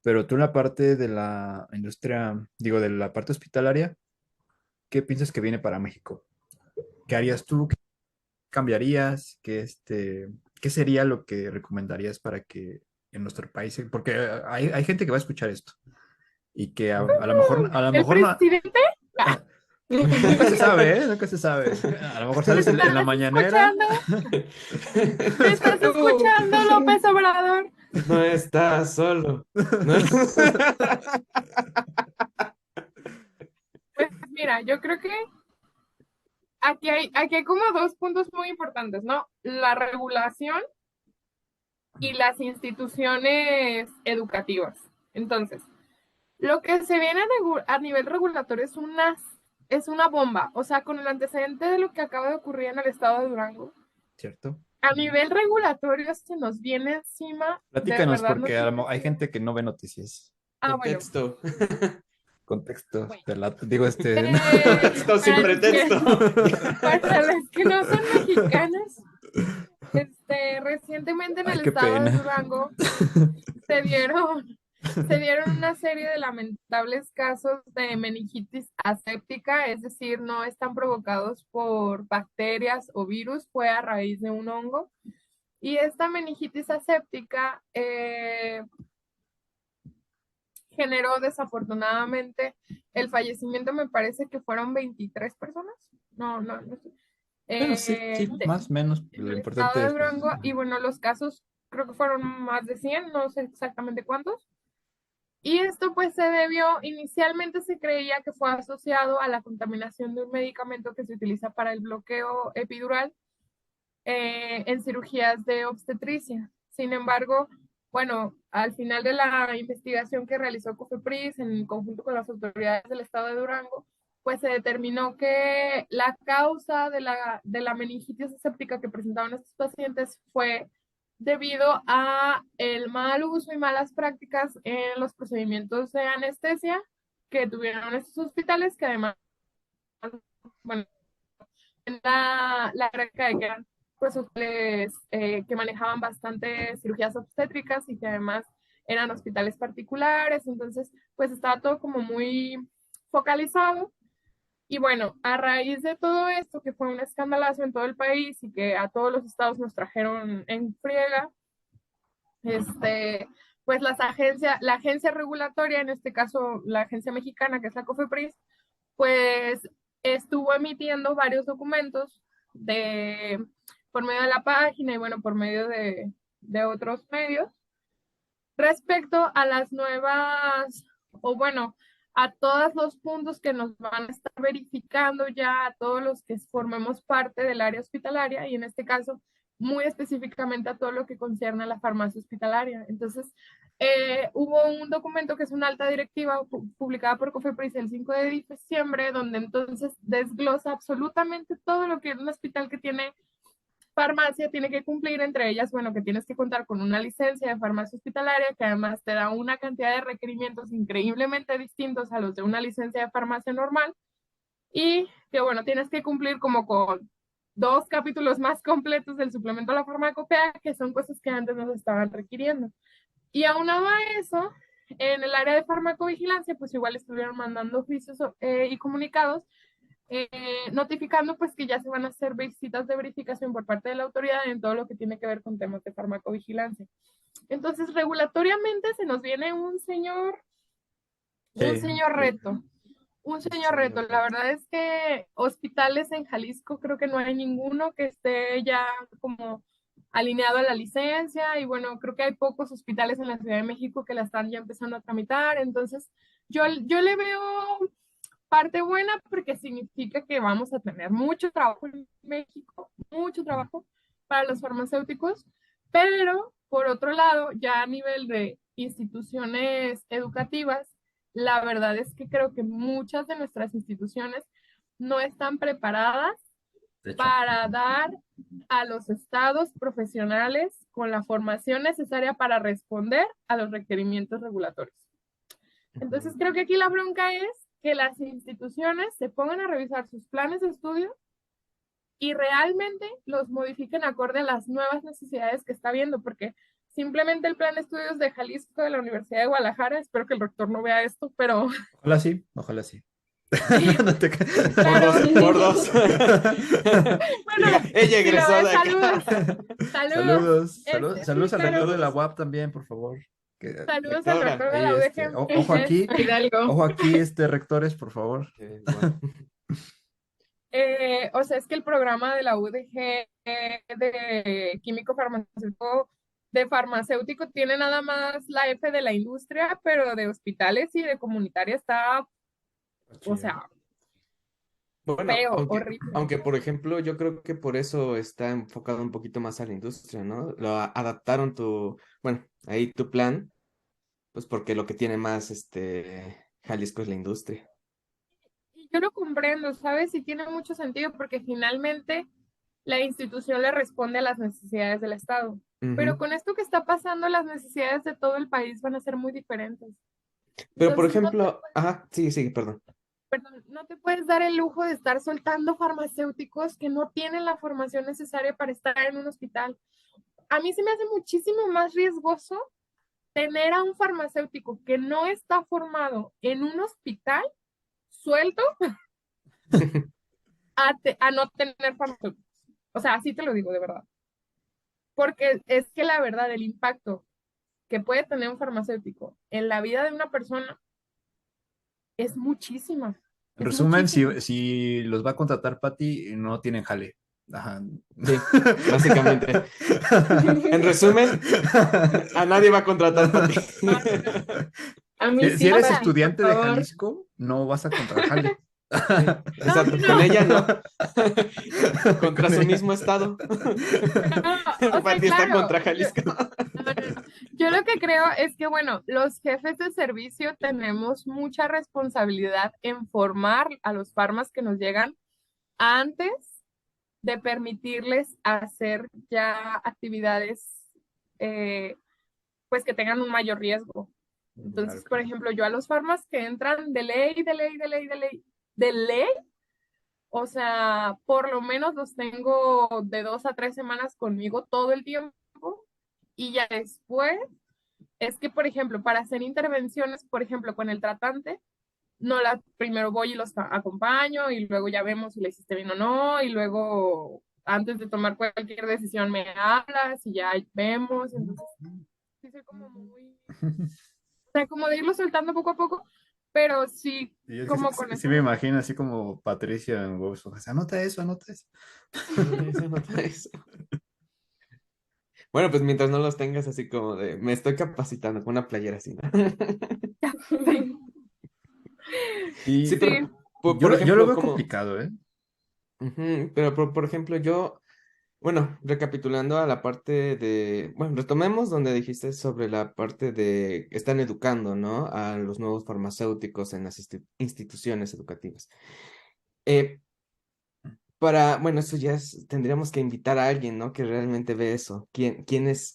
Pero tú en la parte de la industria, digo, de la parte hospitalaria, ¿qué piensas que viene para México? ¿Qué harías tú? ¿Qué cambiarías? ¿Qué sería lo que recomendarías para que en nuestro país, porque hay gente que va a escuchar esto y que a lo El mejor no, presidente, nunca se sabe, ¿eh? Nunca se sabe. A lo mejor ¿me sales en la estás mañanera. escuchando? ¿Me estás Tú escuchando, López Obrador? no estás solo. No. Pues mira, yo creo que aquí hay como dos puntos muy importantes, ¿no? La regulación y las instituciones educativas. Entonces, lo que se viene a nivel regulatorio es una bomba. O sea, con el antecedente de lo que acaba de ocurrir en el estado de Durango, ¿Cierto? a nivel regulatorio se nos viene encima, de Platícanos, verdad, porque noticias. hay gente que no ve noticias. Bueno, Contexto. Contexto, bueno. digo, Contexto sin Para pretexto. para las que no son mexicanas, recientemente en Ay, el qué estado de pena. Durango se dieron, se dieron una serie de lamentables casos de meningitis aséptica, es decir, no están provocados por bacterias o virus, fue a raíz de un hongo. Y esta meningitis aséptica generó desafortunadamente el fallecimiento, me parece que fueron 23 personas. No sé. Bueno, sí, sí, más o menos. En Lo el estado importante de es, pues, Durango, y bueno, los casos creo que fueron más de 100, no sé exactamente cuántos. Y esto pues se debió, inicialmente se creía que fue asociado a la contaminación de un medicamento que se utiliza para el bloqueo epidural en cirugías de obstetricia. Sin embargo, bueno, al final de la investigación que realizó COFEPRIS en conjunto con las autoridades del estado de Durango, pues se determinó que la causa de la meningitis aséptica que presentaban estos pacientes fue debido a el mal uso y malas prácticas en los procedimientos de anestesia que tuvieron estos hospitales, que además bueno, en la época de que eran pues hospitales que manejaban bastante cirugías obstétricas y que además eran hospitales particulares, entonces pues estaba todo como muy focalizado. Y bueno, a raíz de todo esto, que fue un escandalazo en todo el país y que a todos los estados nos trajeron en friega, pues la agencia regulatoria, en este caso la agencia mexicana, que es la COFEPRIS, pues estuvo emitiendo varios documentos por medio de la página y bueno, por medio de otros medios respecto a las nuevas, o bueno, a todos los puntos que nos van a estar verificando ya a todos los que formemos parte del área hospitalaria y en este caso muy específicamente a todo lo que concierne a la farmacia hospitalaria. Entonces, hubo un documento que es una alta directiva publicada por COFEPRIS el 5 de diciembre, donde entonces desglosa absolutamente todo lo que un hospital que tiene farmacia tiene que cumplir, entre ellas, bueno, que tienes que contar con una licencia de farmacia hospitalaria, que además te da una cantidad de requerimientos increíblemente distintos a los de una licencia de farmacia normal, y que, bueno, tienes que cumplir como con 2 capítulos más completos del suplemento a la farmacopea, que son cosas que antes nos estaban requiriendo. Y aunado a eso, en el área de farmacovigilancia, pues igual estuvieron mandando oficios y comunicados notificando pues que ya se van a hacer visitas de verificación por parte de la autoridad en todo lo que tiene que ver con temas de farmacovigilancia. Entonces, regulatoriamente se nos viene un señor reto, un señor reto. La verdad es que hospitales en Jalisco creo que no hay ninguno que esté ya como alineado a la licencia y bueno, creo que hay pocos hospitales en la Ciudad de México que la están ya empezando a tramitar. Entonces, yo le veo parte buena porque significa que vamos a tener mucho trabajo en México, mucho trabajo para los farmacéuticos, pero por otro lado, ya a nivel de instituciones educativas, la verdad es que creo que muchas de nuestras instituciones no están preparadas De hecho, para dar a los estados profesionales con la formación necesaria para responder a los requerimientos regulatorios. Entonces, creo que aquí la bronca es que las instituciones se pongan a revisar sus planes de estudio y realmente los modifiquen acorde a las nuevas necesidades que está viendo, porque simplemente el plan de estudios de Jalisco de la Universidad de Guadalajara, espero que el rector no vea esto, pero ojalá sí, ojalá sí. No te ca- Por pero dos, por dos. bueno, Ella si lo egresó ves, de acá. saludos, Saludos, sí, saludos al claro, rector de la UAP también, por favor. saludos al Rectora. rector de Ahí, la UDG. Hidalgo. ojo aquí, rectores, por favor. Bueno. O sea, es que el programa de la UDG de químico farmacéutico, de farmacéutico, tiene nada más la F de la industria, pero de hospitales y de comunitaria está, o sea, Bueno, feo, aunque, horrible. aunque por ejemplo, yo creo que por eso está enfocado un poquito más a la industria, ¿no? Adaptaron bueno, ahí tu plan, pues porque lo que tiene más Jalisco es la industria. Y yo lo comprendo, ¿sabes? Y tiene mucho sentido porque finalmente la institución le responde a las necesidades del Estado. Pero Ujú. con esto que está pasando, las necesidades de todo el país van a ser muy diferentes. Pero por Entonces, ejemplo, ajá, sí, perdón. perdón, no te puedes dar el lujo de estar soltando farmacéuticos que no tienen la formación necesaria para estar en un hospital. A mí se me hace muchísimo más riesgoso tener a un farmacéutico que no está formado en un hospital suelto a no tener farmacéuticos. O sea, así te lo digo de verdad. Porque es que la verdad, el impacto que puede tener un farmacéutico en la vida de una persona es muchísima. En Es resumen, muchísima. si los va a contratar Patty, no tienen jale. Ajá. Sí, básicamente. En resumen, a nadie va a contratar para ti. A mí Si sí, eres Pati, por estudiante de favor. Jalisco, no vas a encontrar jale. Sí, No, exacto, no, con no. ella no. Contra Con su ella. mismo estado. No, o sea, Pati está claro, contra Jalisco. yo lo que creo es que, bueno, los jefes de servicio tenemos mucha responsabilidad en formar a los farmas que nos llegan antes de permitirles hacer ya actividades, pues que tengan un mayor riesgo. Entonces, por ejemplo, yo a los farmas que entran de ley, de ley, de ley, de ley, de ley, O sea, por lo menos los tengo de 2 a 3 semanas conmigo todo el tiempo y ya después es que, por ejemplo, para hacer intervenciones, por ejemplo, con el tratante, no la primero voy y los acompaño y luego ya vemos si le hiciste bien o no y luego antes de tomar cualquier decisión me hablas y ya vemos. Entonces, sí soy como muy, o sea, como de irlo soltando poco a poco, pero sí, Y es que como con sí eso me de imagino así como Patricia en Huevos Hojas. Anota eso, anota eso. Anota eso, anota eso. Bueno, pues mientras no los tengas así como de, me estoy capacitando con una playera así, ¿no? sí, Sí, Y sí, pero por yo lo ejemplo, veo como, complicado, ¿eh? pero por ejemplo, yo, bueno, recapitulando a la parte de, bueno, retomemos donde dijiste sobre la parte de, están educando, ¿no? A los nuevos farmacéuticos en las instituciones educativas. Eh, bueno, eso ya tendríamos que invitar a alguien, ¿no? Que realmente ve eso. ¿Quiénes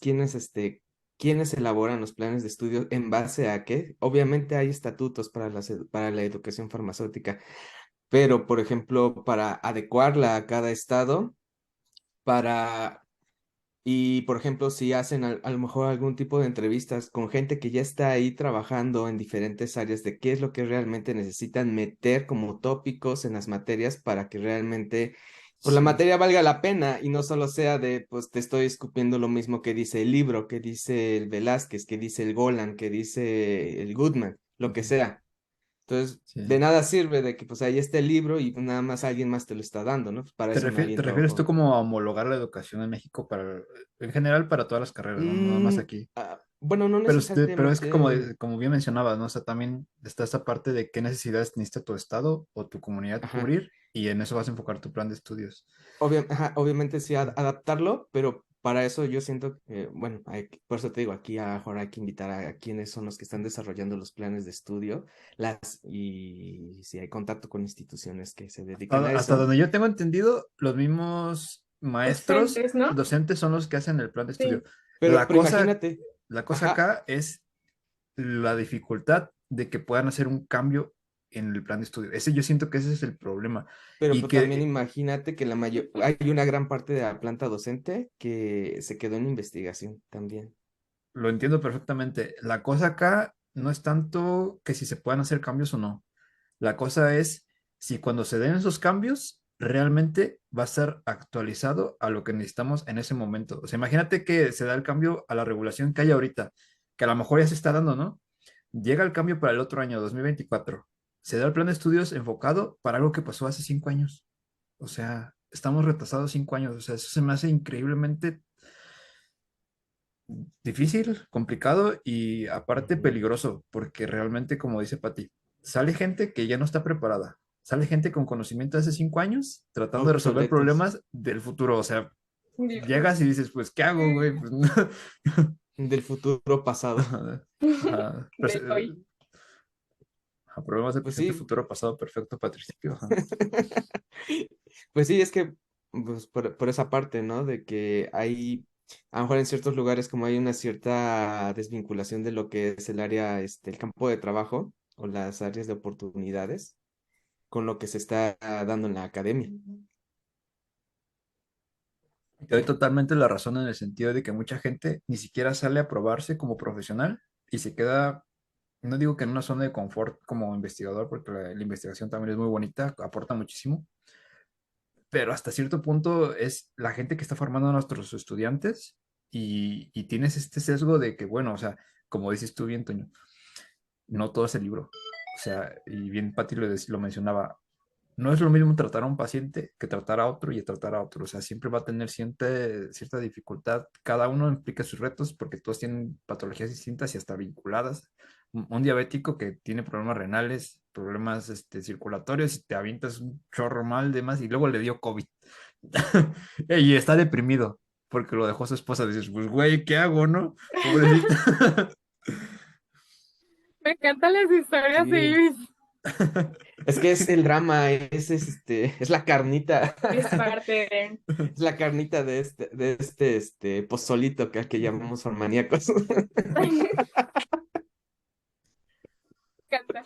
elaboran los planes de estudio en base a qué? Obviamente hay estatutos para la educación farmacéutica, pero, por ejemplo, para adecuarla a cada estado, para y, por ejemplo, si hacen a lo mejor algún tipo de entrevistas con gente que ya está ahí trabajando en diferentes áreas de qué es lo que realmente necesitan meter como tópicos en las materias para que realmente pues, la Sí. materia valga la pena y no solo sea de, pues te estoy escupiendo lo mismo que dice el libro, que dice el Velázquez, que dice el Golan, que dice el Goodman, lo que Ujú. sea. Entonces, de Sí. nada sirve de que pues ahí esté el libro y nada más alguien más te lo está dando, ¿no? Pues, para eso nadie Te refieres tú trabajó. como a homologar la educación en México para, en general para todas las carreras, no nada más aquí? Bueno, no Pero es que como, necesariamente. como bien mencionabas, ¿no? O sea, también está esa parte de qué necesidades necesita tu estado o tu comunidad Ajá. cubrir y en eso vas a enfocar tu plan de estudios. Ajá, obviamente sí adaptarlo, pero para eso yo siento que, bueno, por eso te digo, aquí ahora hay que invitar a quienes son los que están desarrollando los planes de estudio, y si hay contacto con instituciones que se dedican a Hasta eso. donde yo tengo entendido, los mismos maestros, Docentes, ¿no? docentes son los que hacen el plan de estudio. Sí. La Pero cosa, imagínate, la cosa ajá, acá es la dificultad de que puedan hacer un cambio en el plan de estudio. Ese yo siento que ese es el problema. pero Y pues, también que imagínate que hay una gran parte de la planta docente que se quedó en investigación también. lo entiendo perfectamente. La cosa acá no es tanto que si se puedan hacer cambios o no. La cosa es si cuando se den esos cambios, realmente va a ser actualizado a lo que necesitamos en ese momento. O sea, imagínate que se da el cambio a la regulación que hay ahorita, que a lo mejor ya se está dando, ¿no? Llega el cambio para el otro año, 2024. Se da el plan de estudios enfocado para algo que pasó hace 5 años. O sea, estamos retrasados 5 años. O sea, eso se me hace increíblemente difícil, complicado y aparte Ujú. peligroso, porque realmente, como dice Pati, sale gente que ya no está preparada, sale gente con conocimiento de hace 5 años tratando de resolver Obsoletos problemas del futuro, o sea, Dios. llegas y dices, pues, ¿qué hago, güey? Pues, no. del futuro pasado. Ajá, ajá, De hoy. ajá, problemas del Pues presente, sí. futuro, pasado, perfecto, patricio. Ajá. Pues sí, es que pues, por esa parte, ¿no? De que hay, a lo mejor en ciertos lugares como hay una cierta desvinculación de lo que es el área, el campo de trabajo o las áreas de oportunidades con lo que se está dando en la academia. Te doy totalmente la razón en el sentido de que mucha gente ni siquiera sale a probarse como profesional y se queda, no digo que en una zona de confort como investigador, porque la investigación también es muy bonita, aporta muchísimo, pero hasta cierto punto es la gente que está formando a nuestros estudiantes y tienes este sesgo de que, bueno, o sea, como dices tú bien, Toño, no todo es el libro. O sea, y bien Pati lo mencionaba, no es lo mismo tratar a un paciente que tratar a otro y tratar a otro. O sea, siempre va a tener cierta dificultad. Cada uno implica sus retos porque todos tienen patologías distintas y hasta vinculadas. Un diabético que tiene problemas renales, problemas circulatorios, y te avientas un chorro mal de más y luego le dio COVID. Y está deprimido porque lo dejó su esposa. Dices, pues güey, ¿qué hago, no? Pobrecita. me encantan las historias de Sí, Iris. es que es el drama, es la carnita, Es parte de... es la carnita de este pozolito que llamamos maníacos. Me encanta.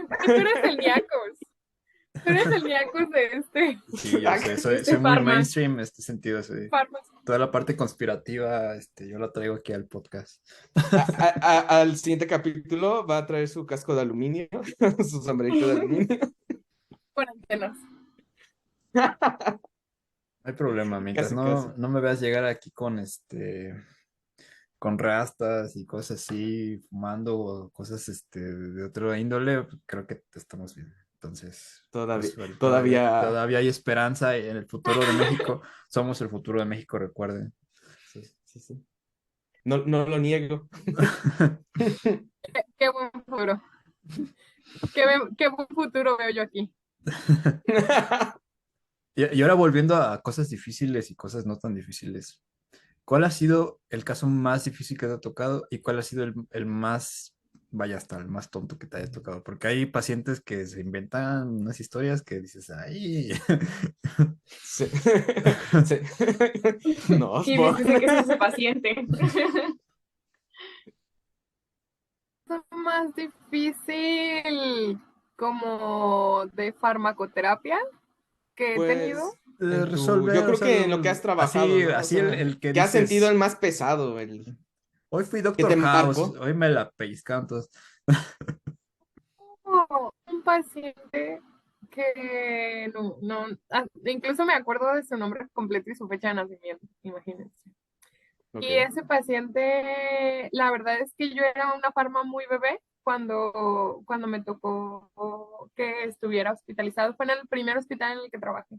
Porque tú eres celíacos. Tú eres el Niacos de Sí, yo sé, soy muy Farma. mainstream en este sentido. Farmas. Toda la parte conspirativa, yo la traigo aquí al podcast. Al siguiente capítulo va a traer su casco de aluminio, su sombrerito de aluminio. Con antenas. No hay problema, mientras Casi, casi. no me veas llegar aquí con rastas y cosas así, fumando o cosas de otro índole, creo que estamos bien. Entonces, Todavía, pues bueno, todavía. todavía hay esperanza en el futuro de México. Somos el futuro de México, recuerden. Sí, sí, sí. No, no lo niego. Qué buen futuro. Qué buen futuro veo yo aquí. Y ahora volviendo a cosas difíciles y cosas no tan difíciles. ¿Cuál ha sido el caso más difícil que te ha tocado y cuál ha sido el más, vaya, hasta el más tonto que te haya tocado? Porque hay pacientes que se inventan unas historias que dices, ay, Sí. Sí. No, Y dice que es ese paciente. Es más difícil como de farmacoterapia que he tenido. pues yo resolver, o creo sea, que en lo que has trabajado, así, ¿no? O así sea, el que ¿qué has sentido dices, el más pesado, el hoy fui que te Doctor House, marcó? hoy me la pellizcaron todos. Un paciente que incluso me acuerdo de su nombre completo y su fecha de nacimiento, imagínense. Ok. Y ese paciente, la verdad es que yo era una farma muy bebé cuando me tocó que estuviera hospitalizado. Fue en el primer hospital en el que trabajé.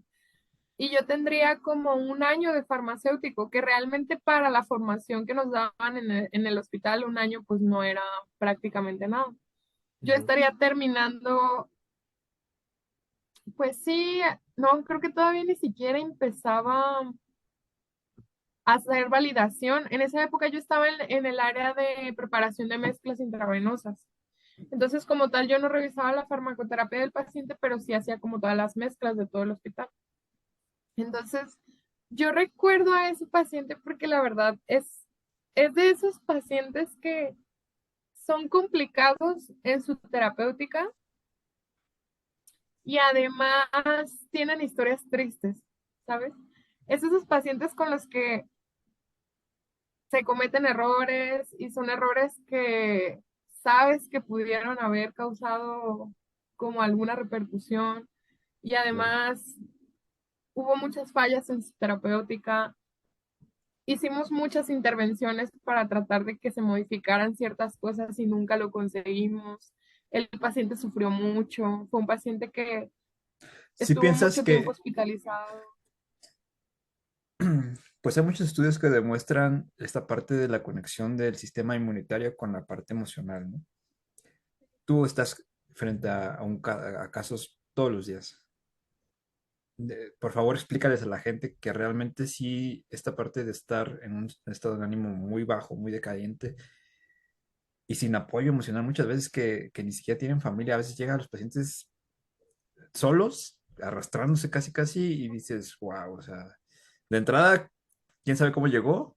Y yo tendría como un año de farmacéutico, que realmente para la formación que nos daban en el hospital, un año pues no era prácticamente nada. Yo Ujú. estaría terminando, pues sí, no, creo que todavía ni siquiera empezaba a hacer validación. En esa época yo estaba en el área de preparación de mezclas intravenosas. Entonces, como tal, yo no revisaba la farmacoterapia del paciente, pero sí hacía como todas las mezclas de todo el hospital. Entonces, yo recuerdo a ese paciente porque la verdad es de esos pacientes que son complicados en su terapéutica y además tienen historias tristes, ¿sabes? Es esos pacientes con los que se cometen errores y son errores que sabes que pudieron haber causado como alguna repercusión y Claro. además hubo muchas fallas en su terapéutica. Hicimos muchas intervenciones para tratar de que se modificaran ciertas cosas y nunca lo conseguimos. El paciente sufrió mucho, fue un paciente que Si estuvo piensas mucho tiempo que, hospitalizado. pues hay muchos estudios que demuestran esta parte de la conexión del sistema inmunitario con la parte emocional, ¿no? Tú estás frente a casos todos los días. Por favor, explícales a la gente que realmente sí, esta parte de estar en un estado de ánimo muy bajo, muy decadente y sin apoyo emocional, muchas veces que ni siquiera tienen familia, a veces llegan los pacientes solos, arrastrándose casi casi y dices, wow, o sea, de entrada, quién sabe cómo llegó,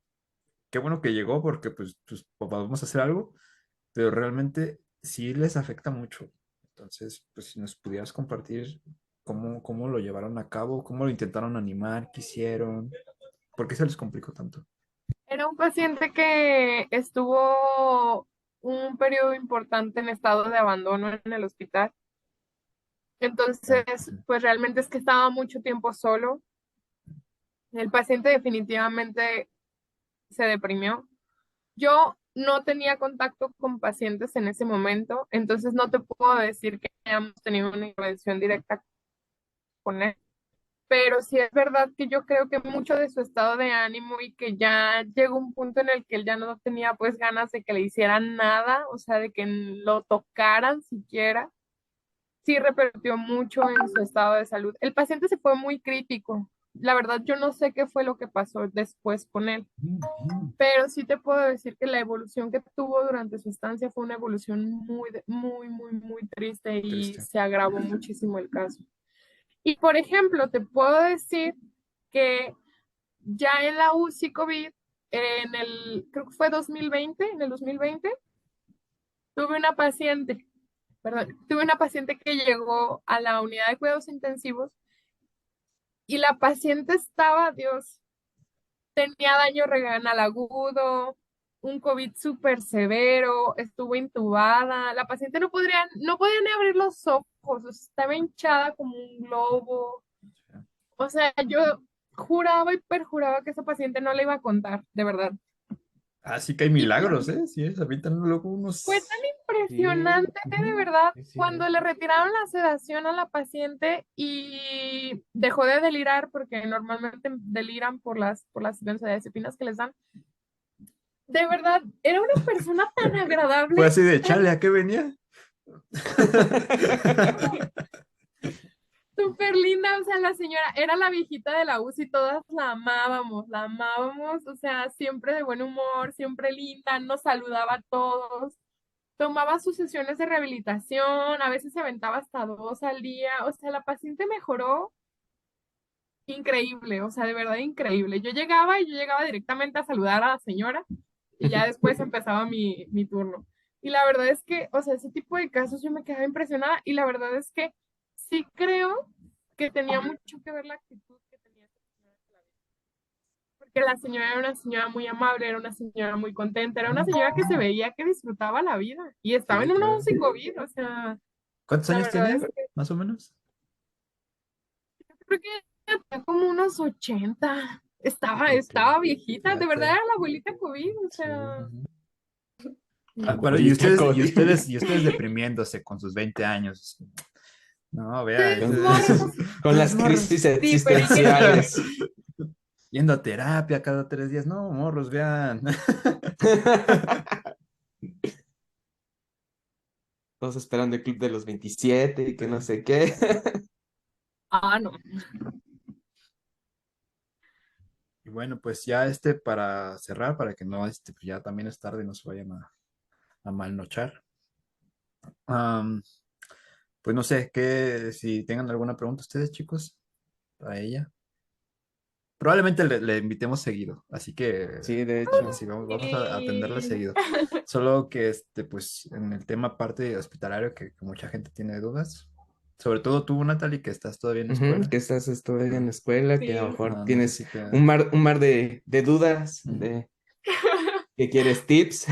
qué bueno que llegó porque pues podemos hacer algo, pero realmente sí les afecta mucho. Entonces, pues si nos pudieras compartir cómo lo llevaron a cabo, cómo lo intentaron animar, qué hicieron, por qué se les complicó tanto. Era un paciente que estuvo un periodo importante en estado de abandono en el hospital. Ya, Entonces, sí. pues realmente es que estaba mucho tiempo solo. El paciente definitivamente se deprimió. Yo no tenía contacto con pacientes en ese momento, entonces no te puedo decir que hayamos tenido una intervención directa con él, pero sí es verdad que yo creo que mucho de su estado de ánimo y que ya llegó un punto en el que él ya no tenía pues ganas de que le hicieran nada, o sea, de que lo tocaran siquiera, sí repercutió mucho en su estado de salud. El paciente se fue muy crítico. La verdad, yo no sé qué fue lo que pasó después con él, pero sí te puedo decir que la evolución que tuvo durante su estancia fue una evolución muy triste y Triste. se agravó muchísimo el caso. Y por ejemplo, te puedo decir que ya en la UCI COVID, creo que fue 2020, en el 2020, tuve una paciente perdón, tuve una paciente que llegó a la unidad de cuidados intensivos y la paciente estaba, Dios, tenía daño renal agudo, un COVID súper severo, estuvo intubada. La paciente no podía ni abrir los ojos, o sea, estaba hinchada como un globo. O sea, yo juraba y perjuraba que esa paciente no le iba a contar, de verdad. Así que hay Y milagros, ¿eh? Sí, habitan luego fue tan unos... Sí, impresionante, de ujú, verdad, sí, sí. cuando le retiraron la sedación a la paciente y dejó de delirar, porque normalmente deliran por las benzodiazepinas que les dan. De verdad, era una persona tan Fue agradable, así de, tan chale, ¿a qué venía? súper linda. O sea, la señora era la viejita de la UCI, todas la amábamos, o sea, siempre de buen humor, siempre linda, nos saludaba a todos, tomaba sus sesiones de rehabilitación, a veces se aventaba hasta 2 al día. O sea, la paciente mejoró increíble, o sea, de verdad increíble. Yo llegaba directamente a saludar a la señora y ya después empezaba mi turno. Y la verdad es que, o sea, ese tipo de casos yo me quedaba impresionada y la verdad es que sí creo que tenía mucho que ver la actitud que tenía esa señora ante la vida. Porque la señora era una señora muy amable, era una señora muy contenta, era una señora que se veía que disfrutaba la vida y estaba Sí, en una claro. UCI COVID, o sea, ¿Cuántos la años verdad es tenía, que más o menos? yo creo que tenía como unos 80. Ok, Estaba viejita, de verdad Fíjate. era la abuelita COVID, o sí. sea, Ujú. Ah, sí. bueno, Abuelita y ustedes deprimiéndose con sus 20 años. No, vea, Ustedes Con, morros, con ustedes las morros. crisis sí, pero ¿y qué tiene? existenciales. Yendo a terapia cada 3 días. No, morros, vean. Todos esperando el club de los 27 y que no sé qué. Ah, no. Y bueno, pues ya para cerrar, para que no, pues ya también es tarde y no se vayan a malnochar. Am, pues no sé, si tengan alguna pregunta ustedes, chicos, a ella. Probablemente le invitemos seguido, así que Sí, de hecho. sí, vamos a atenderle Sí. seguido. Solo que pues en el tema parte hospitalario, que mucha gente tiene dudas, sobre todo tú, Natalie, que estás todavía en la Ujú, escuela. que estás todavía en la escuela, que a lo Sí. mejor No tienes necesita. un mar de dudas, Ujú. de que quieres tips.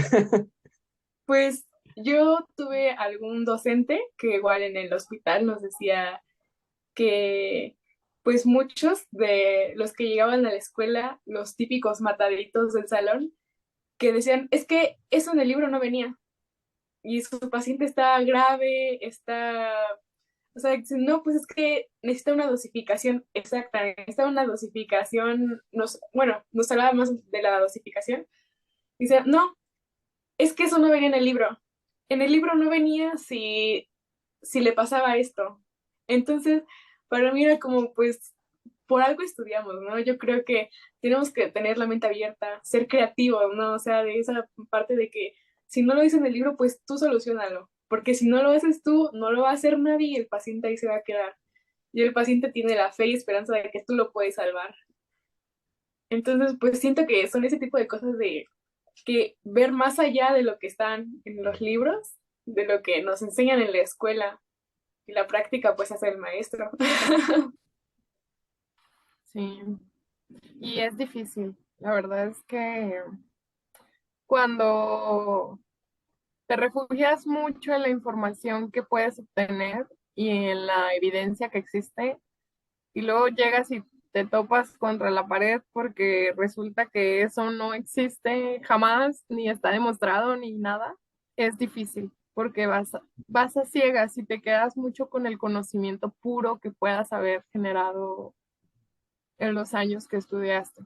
Pues yo tuve algún docente que igual en el hospital nos decía que pues muchos de los que llegaban a la escuela, los típicos mataditos del salón, que decían, es que eso en el libro no venía y su paciente está grave, está, o sea, dicen, no, pues es que necesita una dosificación exacta, necesita una dosificación, bueno, nos hablaba más de la dosificación, dice, no, es que eso no venía en el libro no venía si le pasaba esto. Entonces, para mí era como, pues, por algo estudiamos, ¿no? Yo creo que tenemos que tener la mente abierta, ser creativos, ¿no? O sea, de esa parte de que si no lo dice en el libro, pues tú solucionalo, porque si no lo haces tú, no lo va a hacer nadie y el paciente ahí se va a quedar. Y el paciente tiene la fe y esperanza de que tú lo puedes salvar. Entonces, pues siento que son ese tipo de cosas de que ver más allá de lo que están en los libros, de lo que nos enseñan en la escuela y la práctica, pues hace el maestro. Sí. Y es difícil. La verdad es que cuando te refugias mucho en la información que puedes obtener y en la evidencia que existe, y luego llegas y te topas contra la pared porque resulta que eso no existe jamás, ni está demostrado, ni nada, es difícil, porque vas a ciegas y te quedas mucho con el conocimiento puro que puedas haber generado en los años que estudiaste.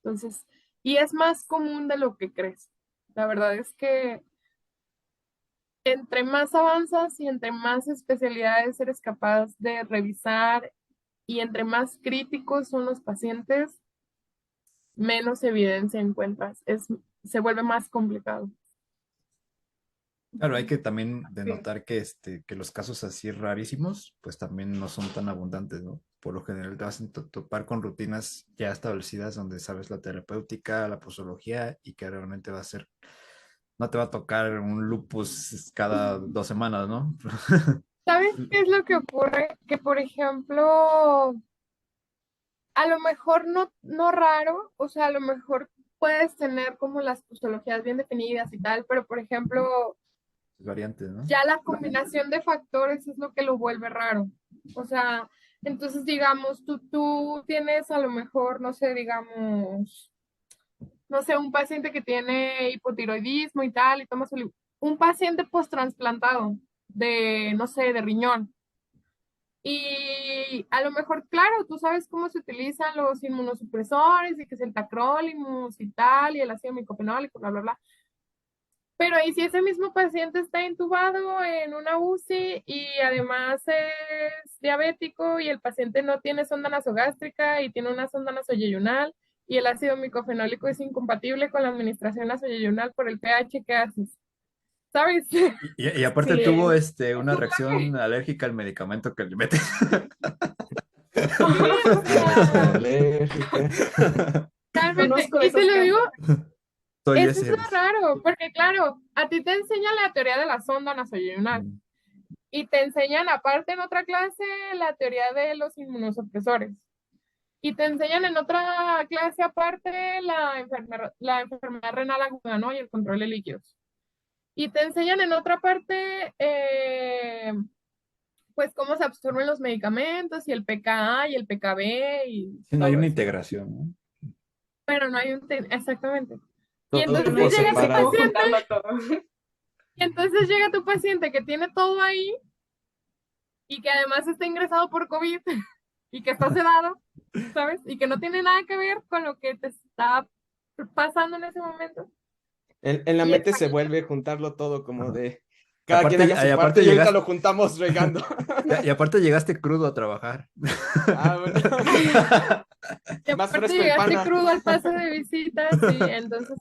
Entonces, y es más común de lo que crees. La verdad es que entre más avanzas y entre más especialidades eres capaz de revisar y entre más críticos son los pacientes, menos evidencia encuentras. Se vuelve más complicado. Claro, hay que también Sí. denotar que los casos así rarísimos, pues también no son tan abundantes, ¿no? Por lo general te vas a topar con rutinas ya establecidas donde sabes la terapéutica, la posología y que realmente va a ser no te va a tocar un lupus cada 2 semanas, ¿no? ¿Sabes qué es lo que ocurre? Que, por ejemplo, a lo mejor no raro, o sea, a lo mejor puedes tener como las postologías bien definidas y tal, pero, por ejemplo, Variantes, ¿no? ya la combinación de factores es lo que lo vuelve raro. O sea, entonces, digamos, tú tienes a lo mejor, no sé, digamos, no sé, un paciente que tiene hipotiroidismo y tal, y toma un paciente post-trasplantado de, no sé, de riñón. Y a lo mejor, claro, tú sabes cómo se utilizan los inmunosupresores y que es el tacrolimus y tal, y el ácido micopenólico, bla, bla, bla. Pero ¿y si ese mismo paciente está intubado en una UCI y además es diabético y el paciente no tiene sonda nasogástrica y tiene una sonda nasoyeyunal y el ácido micofenólico es incompatible con la administración nasoyeyunal por el pH? ¿Qué haces? ¿Sabes? Y aparte Sí, tuvo una reacción alérgica al medicamento que le metes. Sí, o sea, Alérgica. realmente. conozco de Y te esos lo digo, casos. Soy eso es ese. lo raro, porque claro, a ti te enseñan la teoría de la sonda nasoyeyunal. Mm. Y te enseñan aparte en otra clase la teoría de los inmunosupresores. Y te enseñan en otra clase aparte la enfermedad renal aguda, ¿no? Y el control de líquidos. Y te enseñan en otra parte, pues, cómo se absorben los medicamentos y el pKa y el pKb y Sí, no hay todo una eso. integración, ¿no? Pero no hay exactamente. Y Todo entonces No hay llega tu separado. cómo paciente, juntarlo todo. y entonces llega tu paciente que tiene todo ahí y que además está ingresado por COVID y que está sedado, ¿sabes? Y que no tiene nada que ver con lo que te está pasando en ese momento. En la Y es mente se vuelve juntarlo todo como Ajá. de Y cada quien aparte, haya su y parte aparte y ahorita llegaste, lo juntamos regando. y aparte llegaste crudo a trabajar. Ah, bueno. y Más aparte fresco el llegaste pana. crudo al pase de visitas y entonces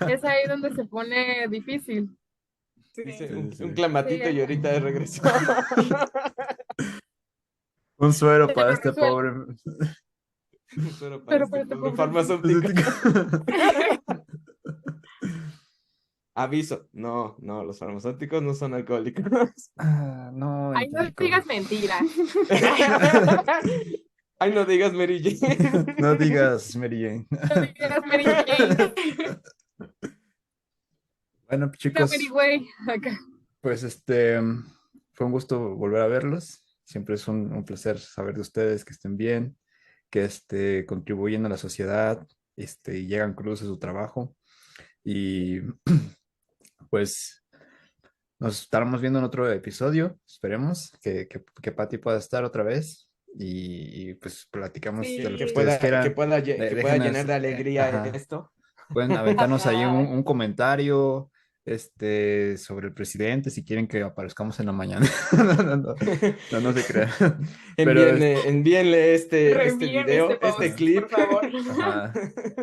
es ahí donde se pone difícil. Dice Sí. Sí, un sí. clamatito y Sí, ahorita de regreso. Un suero te para lo este resuelvo. pobre. Un suero para Pero este para tu pobre pobre. farmacéutico. Aviso, no, no, los farmacéuticos no son alcohólicos. No, Ay, no empírico. digas mentiras. Ay, no digas Mary Jane. No digas, Mary Jane. No digas Mary Jane. Bueno, Diga Mary chicos, Way. Acá. pues fue un gusto volver a verlos. Siempre es un placer saber de ustedes que estén bien, que contribuyen a la sociedad, y llegan crudos a su trabajo. Y pues nos estaremos viendo en otro episodio. Esperemos que Patty pueda estar otra vez y, pues platicamos de lo que Que Sí. ustedes pueda, quieran. que pueda Déjenos, llenar de alegría ajá, esto. pueden aventarnos ahí un, Ajá. un comentario sobre el presidente si quieren que aparezcamos en la mañana. No, no, no, no, no se crean. Pero Envíenle este Reenvíen este video, este post, ajá, clip. por favor. ajá.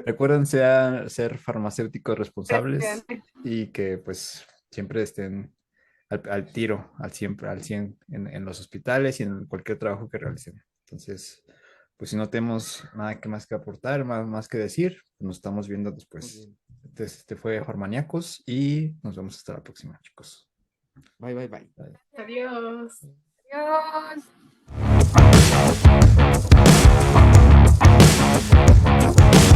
Recuerden ser farmacéuticos responsables Presidente. y que pues siempre estén al tiro, siempre, al 100 en los hospitales y en cualquier trabajo que realicen. Entonces, pues si no tenemos nada que más que aportar, más que decir, nos estamos viendo Muy después. bien. Entonces, este fue Farmaníacos y nos vemos hasta la próxima, chicos. Bye, bye, bye. Adiós. Adiós.